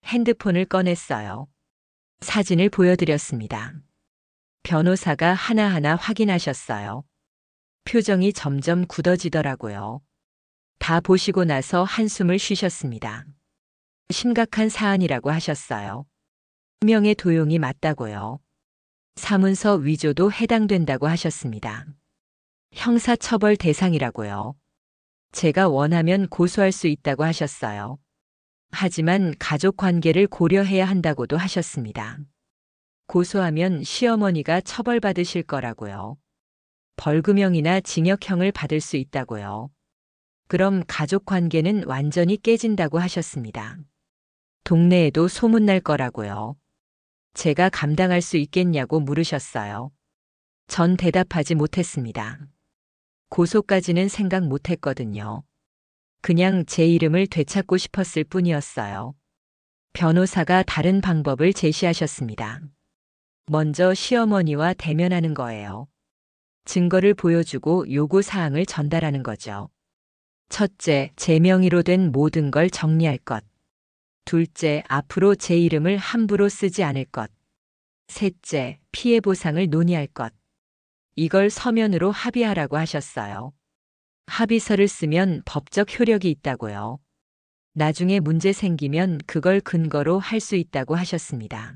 핸드폰을 꺼냈어요. 사진을 보여드렸습니다. 변호사가 하나하나 확인하셨어요. 표정이 점점 굳어지더라고요. 다 보시고 나서 한숨을 쉬셨습니다. 심각한 사안이라고 하셨어요. 명의 도용이 맞다고요. 사문서 위조도 해당된다고 하셨습니다. 형사처벌 대상이라고요. 제가 원하면 고소할 수 있다고 하셨어요. 하지만 가족 관계를 고려해야 한다고도 하셨습니다. 고소하면 시어머니가 처벌받으실 거라고요. 벌금형이나 징역형을 받을 수 있다고요. 그럼 가족 관계는 완전히 깨진다고 하셨습니다. 동네에도 소문날 거라고요. 제가 감당할 수 있겠냐고 물으셨어요. 전 대답하지 못했습니다. 고소까지는 생각 못했거든요. 그냥 제 이름을 되찾고 싶었을 뿐이었어요. 변호사가 다른 방법을 제시하셨습니다. 먼저 시어머니와 대면하는 거예요. 증거를 보여주고 요구사항을 전달하는 거죠. 첫째, 제 명의로 된 모든 걸 정리할 것. 둘째, 앞으로 제 이름을 함부로 쓰지 않을 것. 셋째, 피해 보상을 논의할 것. 이걸 서면으로 합의하라고 하셨어요. 합의서를 쓰면 법적 효력이 있다고요. 나중에 문제 생기면 그걸 근거로 할 수 있다고 하셨습니다.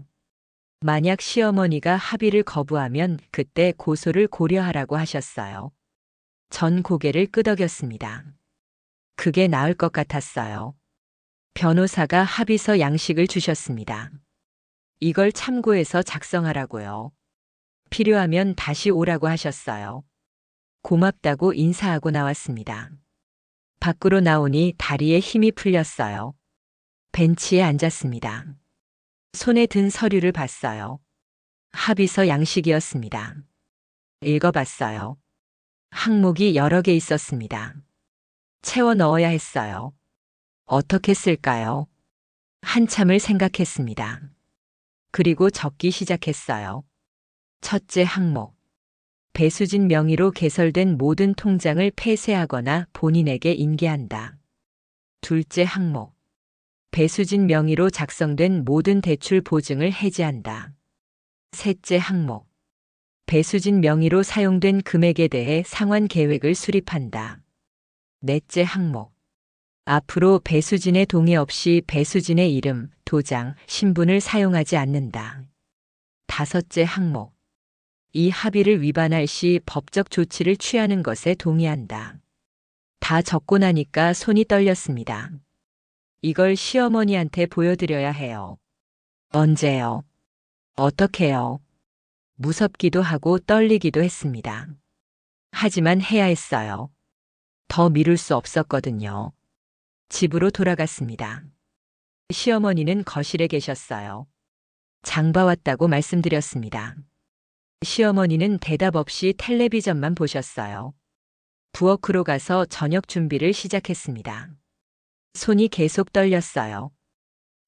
만약 시어머니가 합의를 거부하면 그때 고소를 고려하라고 하셨어요. 전 고개를 끄덕였습니다. 그게 나을 것 같았어요. 변호사가 합의서 양식을 주셨습니다. 이걸 참고해서 작성하라고요. 필요하면 다시 오라고 하셨어요. 고맙다고 인사하고 나왔습니다. 밖으로 나오니 다리에 힘이 풀렸어요. 벤치에 앉았습니다. 손에 든 서류를 봤어요. 합의서 양식이었습니다. 읽어봤어요. 항목이 여러 개 있었습니다. 채워 넣어야 했어요. 어떻게 쓸까요? 한참을 생각했습니다. 그리고 적기 시작했어요. 첫째 항목. 배수진 명의로 개설된 모든 통장을 폐쇄하거나 본인에게 인계한다. 둘째 항목. 배수진 명의로 작성된 모든 대출 보증을 해지한다. 셋째 항목. 배수진 명의로 사용된 금액에 대해 상환 계획을 수립한다. 넷째 항목. 앞으로 배수진의 동의 없이 배수진의 이름, 도장, 신분을 사용하지 않는다. 다섯째 항목. 이 합의를 위반할 시 법적 조치를 취하는 것에 동의한다. 다 적고 나니까 손이 떨렸습니다. 이걸 시어머니한테 보여드려야 해요. 언제요? 어떻게요? 무섭기도 하고 떨리기도 했습니다. 하지만 해야 했어요. 더 미룰 수 없었거든요. 집으로 돌아갔습니다. 시어머니는 거실에 계셨어요. 장 봐왔다고 말씀드렸습니다. 시어머니는 대답 없이 텔레비전만 보셨어요. 부엌으로 가서 저녁 준비를 시작했습니다. 손이 계속 떨렸어요.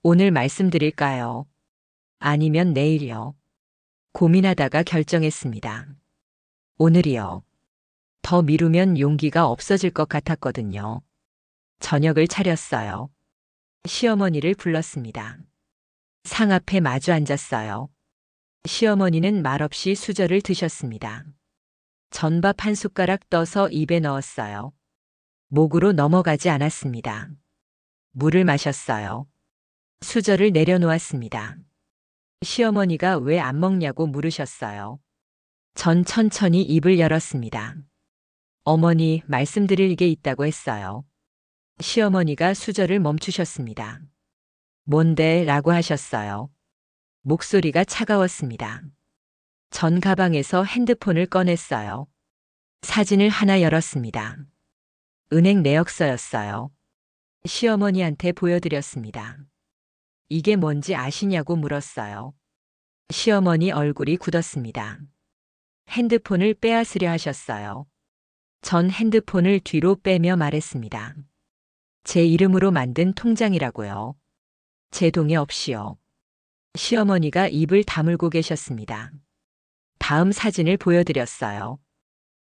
오늘 말씀드릴까요? 아니면 내일이요? 고민하다가 결정했습니다. 오늘이요. 더 미루면 용기가 없어질 것 같았거든요. 저녁을 차렸어요. 시어머니를 불렀습니다. 상 앞에 마주 앉았어요. 시어머니는 말없이 수저를 드셨습니다. 전밥 한 숟가락 떠서 입에 넣었어요. 목으로 넘어가지 않았습니다. 물을 마셨어요. 수저를 내려놓았습니다. 시어머니가 왜 안 먹냐고 물으셨어요. 전 천천히 입을 열었습니다. 어머니, 말씀드릴 게 있다고 했어요. 시어머니가 수저를 멈추셨습니다. 뭔데? 라고 하셨어요. 목소리가 차가웠습니다. 전 가방에서 핸드폰을 꺼냈어요. 사진을 하나 열었습니다. 은행 내역서였어요. 시어머니한테 보여드렸습니다. 이게 뭔지 아시냐고 물었어요. 시어머니 얼굴이 굳었습니다. 핸드폰을 빼앗으려 하셨어요. 전 핸드폰을 뒤로 빼며 말했습니다. 제 이름으로 만든 통장이라고요. 제 동의 없이요. 시어머니가 입을 다물고 계셨습니다. 다음 사진을 보여드렸어요.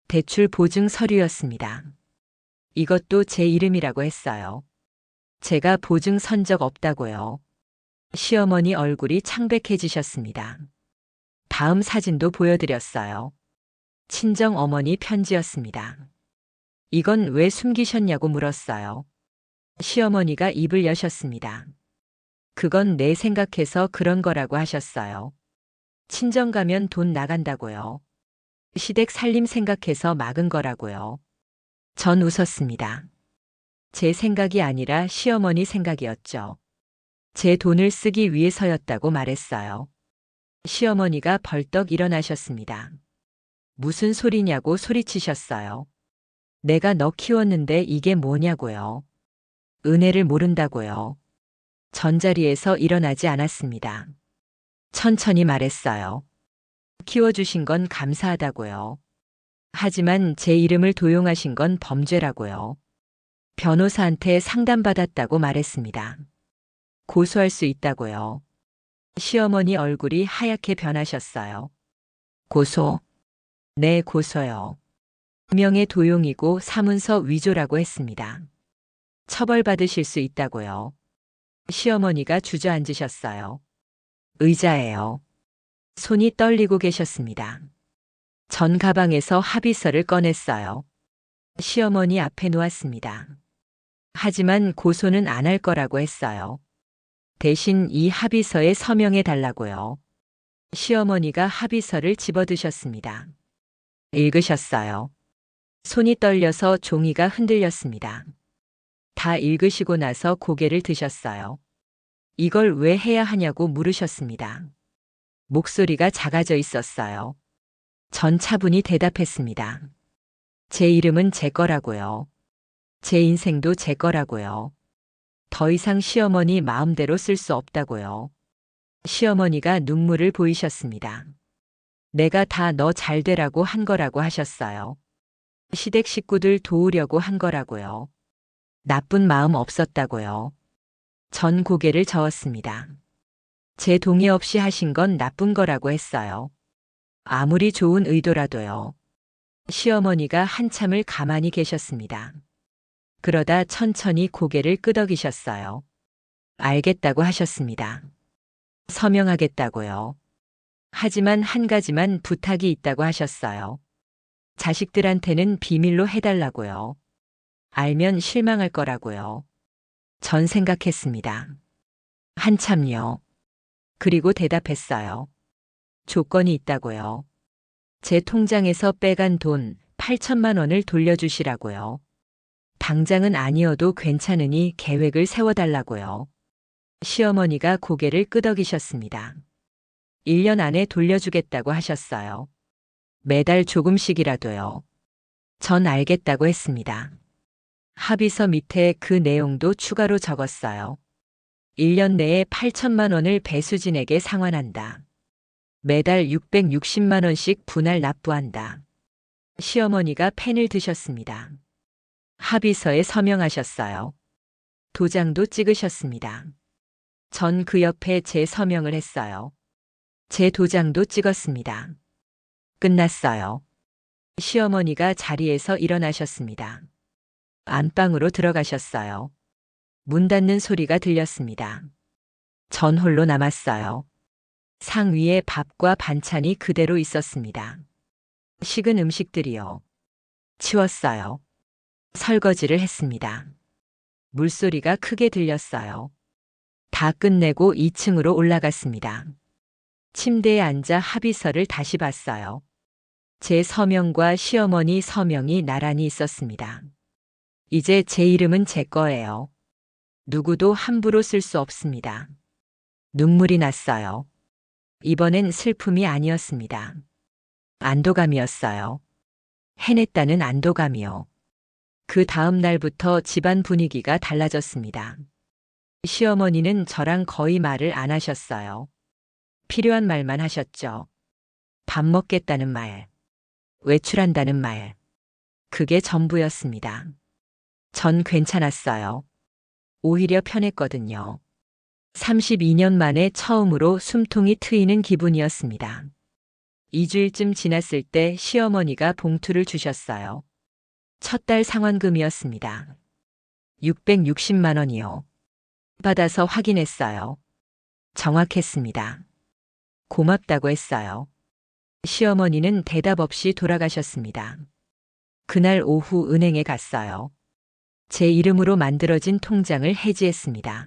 대출 보증 서류였습니다. 이것도 제 이름이라고 했어요. 제가 보증 선 적 없다고요. 시어머니 얼굴이 창백해지셨습니다. 다음 사진도 보여드렸어요. 친정 어머니 편지였습니다. 이건 왜 숨기셨냐고 물었어요. 시어머니가 입을 여셨습니다. 그건 내 생각해서 그런 거라고 하셨어요. 친정 가면 돈 나간다고요. 시댁 살림 생각해서 막은 거라고요. 전 웃었습니다. 제 생각이 아니라 시어머니 생각이었죠. 제 돈을 쓰기 위해서였다고 말했어요. 시어머니가 벌떡 일어나셨습니다. 무슨 소리냐고 소리치셨어요. 내가 너 키웠는데 이게 뭐냐고요. 은혜를 모른다고요. 전자리에서 일어나지 않았습니다. 천천히 말했어요. 키워주신 건 감사하다고요. 하지만 제 이름을 도용하신 건 범죄라고요. 변호사한테 상담받았다고 말했습니다. 고소할 수 있다고요. 시어머니 얼굴이 하얗게 변하셨어요. 고소? 네, 고소요. 명예 도용이고 사문서 위조라고 했습니다. 처벌받으실 수 있다고요. 시어머니가 주저앉으셨어요. 의자예요. 손이 떨리고 계셨습니다. 전 가방에서 합의서를 꺼냈어요. 시어머니 앞에 놓았습니다. 하지만 고소는 안 할 거라고 했어요. 대신 이 합의서에 서명해 달라고요. 시어머니가 합의서를 집어드셨습니다. 읽으셨어요. 손이 떨려서 종이가 흔들렸습니다. 다 읽으시고 나서 고개를 드셨어요. 이걸 왜 해야 하냐고 물으셨습니다. 목소리가 작아져 있었어요. 전 차분히 대답했습니다. 제 이름은 제 거라고요. 제 인생도 제 거라고요. 더 이상 시어머니 마음대로 쓸 수 없다고요. 시어머니가 눈물을 보이셨습니다. 내가 다 너 잘 되라고 한 거라고 하셨어요. 시댁 식구들 도우려고 한 거라고요. 나쁜 마음 없었다고요. 전 고개를 저었습니다. 제 동의 없이 하신 건 나쁜 거라고 했어요. 아무리 좋은 의도라도요. 시어머니가 한참을 가만히 계셨습니다. 그러다 천천히 고개를 끄덕이셨어요. 알겠다고 하셨습니다. 서명하겠다고요. 하지만 한 가지만 부탁이 있다고 하셨어요. 자식들한테는 비밀로 해달라고요. 알면 실망할 거라고요. 전 생각했습니다. 한참요. 그리고 대답했어요. 조건이 있다고요. 제 통장에서 빼간 돈 8천만 원을 돌려주시라고요. 당장은 아니어도 괜찮으니 계획을 세워달라고요. 시어머니가 고개를 끄덕이셨습니다. 1년 안에 돌려주겠다고 하셨어요. 매달 조금씩이라도요. 전 알겠다고 했습니다. 합의서 밑에 그 내용도 추가로 적었어요. 1년 내에 8천만 원을 배수진에게 상환한다. 매달 660만 원씩 분할 납부한다. 시어머니가 펜을 드셨습니다. 합의서에 서명하셨어요. 도장도 찍으셨습니다. 전 그 옆에 제 서명을 했어요. 제 도장도 찍었습니다. 끝났어요. 시어머니가 자리에서 일어나셨습니다. 안방으로 들어가셨어요. 문 닫는 소리가 들렸습니다. 전 홀로 남았어요. 상 위에 밥과 반찬이 그대로 있었습니다. 식은 음식들이요. 치웠어요. 설거지를 했습니다. 물소리가 크게 들렸어요. 다 끝내고 2층으로 올라갔습니다. 침대에 앉아 합의서를 다시 봤어요. 제 서명과 시어머니 서명이 나란히 있었습니다. 이제 제 이름은 제 거예요. 누구도 함부로 쓸 수 없습니다. 눈물이 났어요. 이번엔 슬픔이 아니었습니다. 안도감이었어요. 해냈다는 안도감이요. 그 다음 날부터 집안 분위기가 달라졌습니다. 시어머니는 저랑 거의 말을 안 하셨어요. 필요한 말만 하셨죠. 밥 먹겠다는 말, 외출한다는 말. 그게 전부였습니다. 전 괜찮았어요. 오히려 편했거든요. 32년 만에 처음으로 숨통이 트이는 기분이었습니다. 2주일쯤 지났을 때 시어머니가 봉투를 주셨어요. 첫 달 상환금이었습니다. 660만 원이요. 받아서 확인했어요. 정확했습니다. 고맙다고 했어요. 시어머니는 대답 없이 돌아가셨습니다. 그날 오후 은행에 갔어요. 제 이름으로 만들어진 통장을 해지했습니다.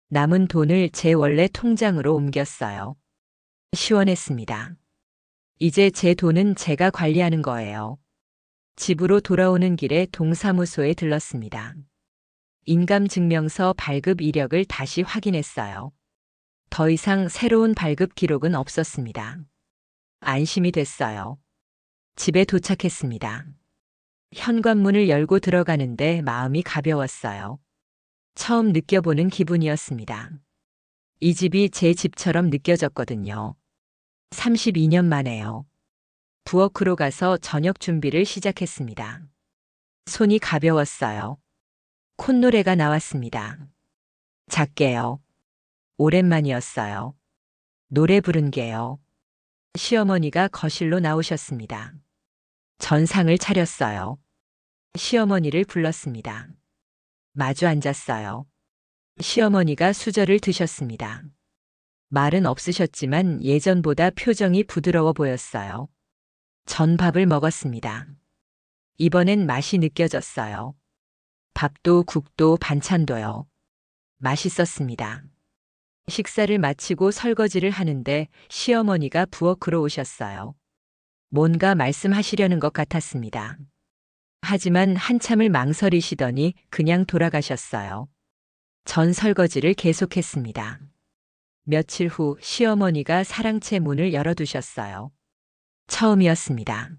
남은 돈을 제 원래 통장으로 옮겼어요. 시원했습니다. 이제 제 돈은 제가 관리하는 거예요. 집으로 돌아오는 길에 동사무소에 들렀습니다. 인감증명서 발급 이력을 다시 확인했어요. 더 이상 새로운 발급 기록은 없었습니다. 안심이 됐어요. 집에 도착했습니다. 현관문을 열고 들어가는데 마음이 가벼웠어요. 처음 느껴보는 기분이었습니다. 이 집이 제 집처럼 느껴졌거든요. 32년 만에요. 부엌으로 가서 저녁 준비를 시작했습니다. 손이 가벼웠어요. 콧노래가 나왔습니다. 작게요. 오랜만이었어요. 노래 부른 게요. 시어머니가 거실로 나오셨습니다. 전상을 차렸어요. 시어머니를 불렀습니다. 마주 앉았어요. 시어머니가 수저를 드셨습니다. 말은 없으셨지만 예전보다 표정이 부드러워 보였어요. 전 밥을 먹었습니다. 이번엔 맛이 느껴졌어요. 밥도 국도 반찬도요. 맛있었습니다. 식사를 마치고 설거지를 하는데 시어머니가 부엌으로 오셨어요. 뭔가 말씀하시려는 것 같았습니다. 하지만 한참을 망설이시더니 그냥 돌아가셨어요. 전 설거지를 계속했습니다. 며칠 후 시어머니가 사랑채 문을 열어두셨어요. 처음이었습니다.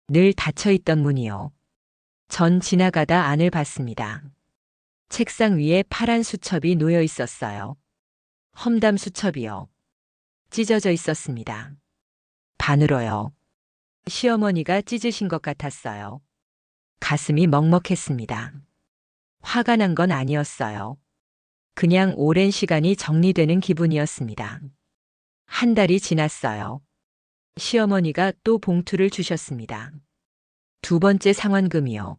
늘 닫혀있던 문이요. 전 지나가다 안을 봤습니다. 책상 위에 파란 수첩이 놓여 있었어요. 험담 수첩이요. 찢어져 있었습니다. 반으로요. 시어머니가 찢으신 것 같았어요. 가슴이 먹먹했습니다. 화가 난 건 아니었어요. 그냥 오랜 시간이 정리되는 기분이었습니다. 한 달이 지났어요. 시어머니가 또 봉투를 주셨습니다. 두 번째 상환금이요.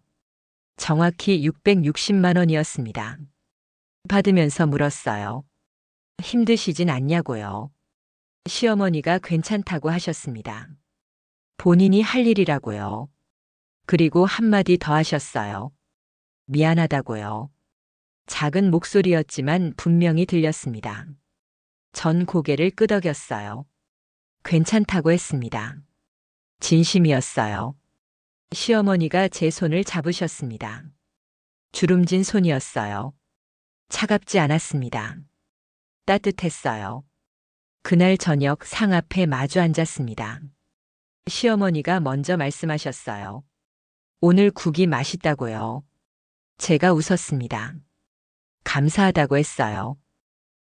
정확히 660만 원이었습니다. 받으면서 물었어요. 힘드시진 않냐고요. 시어머니가 괜찮다고 하셨습니다. 본인이 할 일이라고요. 그리고 한마디 더 하셨어요. 미안하다고요. 작은 목소리였지만 분명히 들렸습니다. 전 고개를 끄덕였어요. 괜찮다고 했습니다. 진심이었어요. 시어머니가 제 손을 잡으셨습니다. 주름진 손이었어요. 차갑지 않았습니다. 따뜻했어요. 그날 저녁 상 앞에 마주 앉았습니다. 시어머니가 먼저 말씀하셨어요. 오늘 국이 맛있다고요. 제가 웃었습니다. 감사하다고 했어요.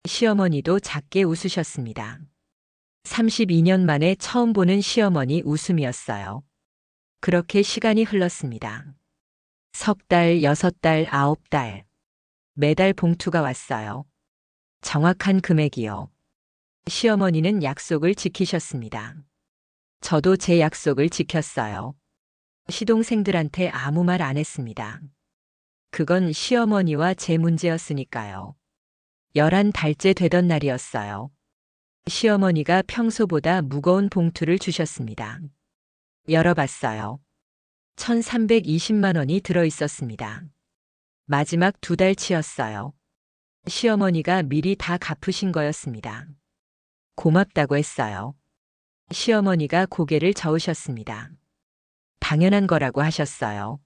시어머니도 작게 웃으셨습니다. 32년 만에 처음 보는 시어머니 웃음이었어요. 그렇게 시간이 흘렀습니다. 석 달, 6달, 9달. 매달 봉투가 왔어요. 정확한 금액이요. 시어머니는 약속을 지키셨습니다. 저도 제 약속을 지켰어요. 시동생들한테 아무 말 안 했습니다. 그건 시어머니와 제 문제였으니까요. 11달째 되던 날이었어요. 시어머니가 평소보다 무거운 봉투를 주셨습니다. 열어봤어요. 1320만 원이 들어 있었습니다. 마지막 2달치였어요. 시어머니가 미리 다 갚으신 거였습니다. 고맙다고 했어요. 시어머니가 고개를 저으셨습니다. 당연한 거라고 하셨어요.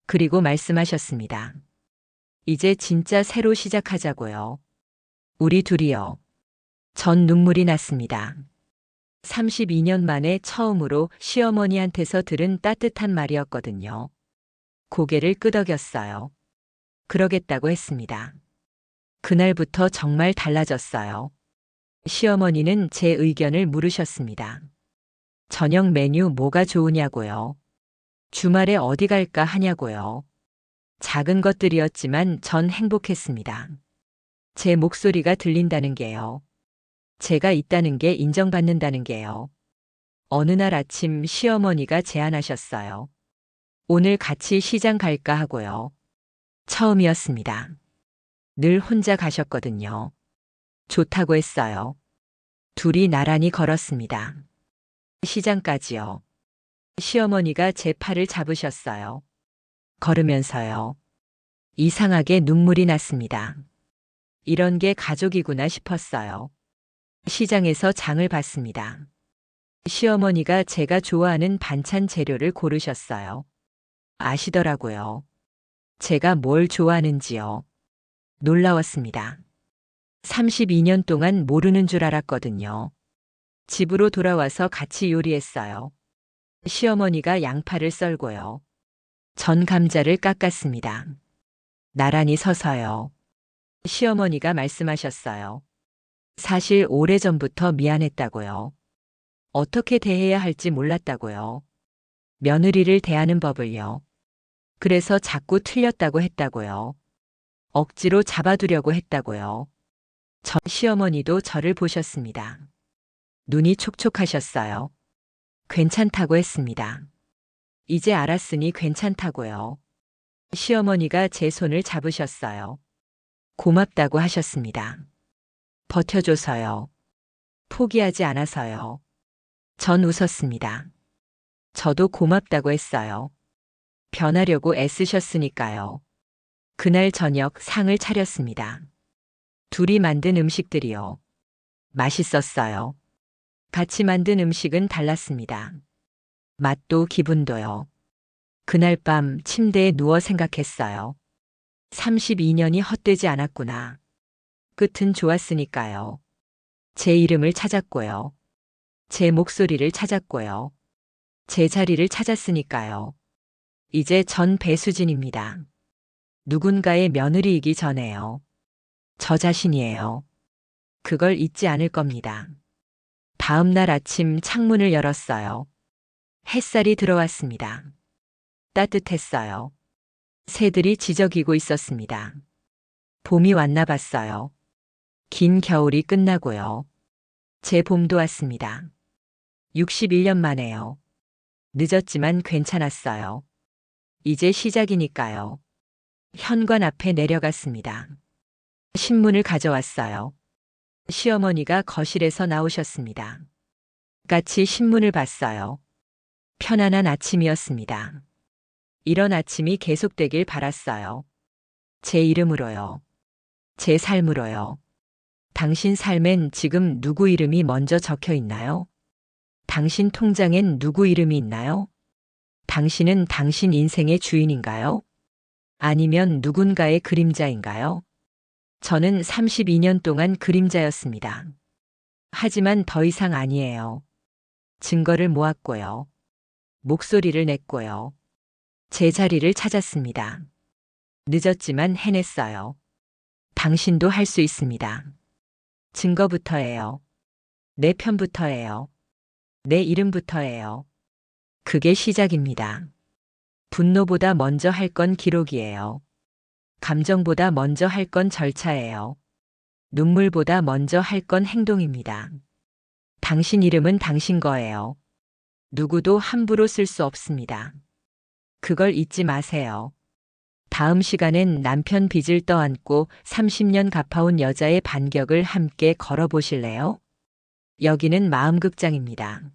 그리고 말씀하셨습니다. 이제 진짜 새로 시작하자고요. 우리 둘이요. 전 눈물이 났습니다. 32년 만에 처음으로 시어머니한테서 들은 따뜻한 말이었거든요. 고개를 끄덕였어요. 그러겠다고 했습니다. 그날부터 정말 달라졌어요. 시어머니는 제 의견을 물으셨습니다. 저녁 메뉴 뭐가 좋으냐고요. 주말에 어디 갈까 하냐고요. 작은 것들이었지만 전 행복했습니다. 제 목소리가 들린다는 게요. 제가 있다는 게 인정받는다는 게요. 어느 날 아침 시어머니가 제안하셨어요. 오늘 같이 시장 갈까 하고요. 처음이었습니다. 늘 혼자 가셨거든요. 좋다고 했어요. 둘이 나란히 걸었습니다. 시장까지요. 시어머니가 제 팔을 잡으셨어요. 걸으면서요. 이상하게 눈물이 났습니다. 이런 게 가족이구나 싶었어요. 시장에서 장을 봤습니다. 시어머니가 제가 좋아하는 반찬 재료를 고르셨어요. 아시더라고요. 제가 뭘 좋아하는지요. 놀라웠습니다. 32년 동안 모르는 줄 알았거든요. 집으로 돌아와서 같이 요리했어요. 시어머니가 양파를 썰고요. 전 감자를 깎았습니다. 나란히 서서요. 시어머니가 말씀하셨어요. 사실 오래전부터 미안했다고요. 어떻게 대해야 할지 몰랐다고요. 며느리를 대하는 법을요. 그래서 자꾸 틀렸다고 했다고요. 억지로 잡아두려고 했다고요. 시어머니도 저를 보셨습니다. 눈이 촉촉하셨어요. 괜찮다고 했습니다. 이제 알았으니 괜찮다고요. 시어머니가 제 손을 잡으셨어요. 고맙다고 하셨습니다. 버텨줘서요. 포기하지 않아서요. 전 웃었습니다. 저도 고맙다고 했어요. 변하려고 애쓰셨으니까요. 그날 저녁 상을 차렸습니다. 둘이 만든 음식들이요. 맛있었어요. 같이 만든 음식은 달랐습니다. 맛도 기분도요. 그날 밤 침대에 누워 생각했어요. 32년이 헛되지 않았구나. 끝은 좋았으니까요. 제 이름을 찾았고요. 제 목소리를 찾았고요. 제 자리를 찾았으니까요. 이제 전 배수진입니다. 누군가의 며느리이기 전에요. 저 자신이에요. 그걸 잊지 않을 겁니다. 다음 날 아침 창문을 열었어요. 햇살이 들어왔습니다. 따뜻했어요. 새들이 지저귀고 있었습니다. 봄이 왔나 봤어요. 긴 겨울이 끝나고요. 제 봄도 왔습니다. 61년 만에요. 늦었지만 괜찮았어요. 이제 시작이니까요. 현관 앞에 내려갔습니다. 신문을 가져왔어요. 시어머니가 거실에서 나오셨습니다. 같이 신문을 봤어요. 편안한 아침이었습니다. 이런 아침이 계속되길 바랐어요. 제 이름으로요. 제 삶으로요. 당신 삶엔 지금 누구 이름이 먼저 적혀 있나요? 당신 통장엔 누구 이름이 있나요? 당신은 당신 인생의 주인인가요? 아니면 누군가의 그림자인가요? 저는 32년 동안 그림자였습니다. 하지만 더 이상 아니에요. 증거를 모았고요. 목소리를 냈고요. 제 자리를 찾았습니다. 늦었지만 해냈어요. 당신도 할 수 있습니다. 증거부터예요. 내 편부터예요. 내 이름부터예요. 그게 시작입니다. 분노보다 먼저 할 건 기록이에요. 감정보다 먼저 할 건 절차예요. 눈물보다 먼저 할 건 행동입니다. 당신 이름은 당신 거예요. 누구도 함부로 쓸 수 없습니다. 그걸 잊지 마세요. 다음 시간엔 남편 빚을 떠안고 30년 갚아온 여자의 반격을 함께 걸어보실래요? 여기는 마음극장입니다.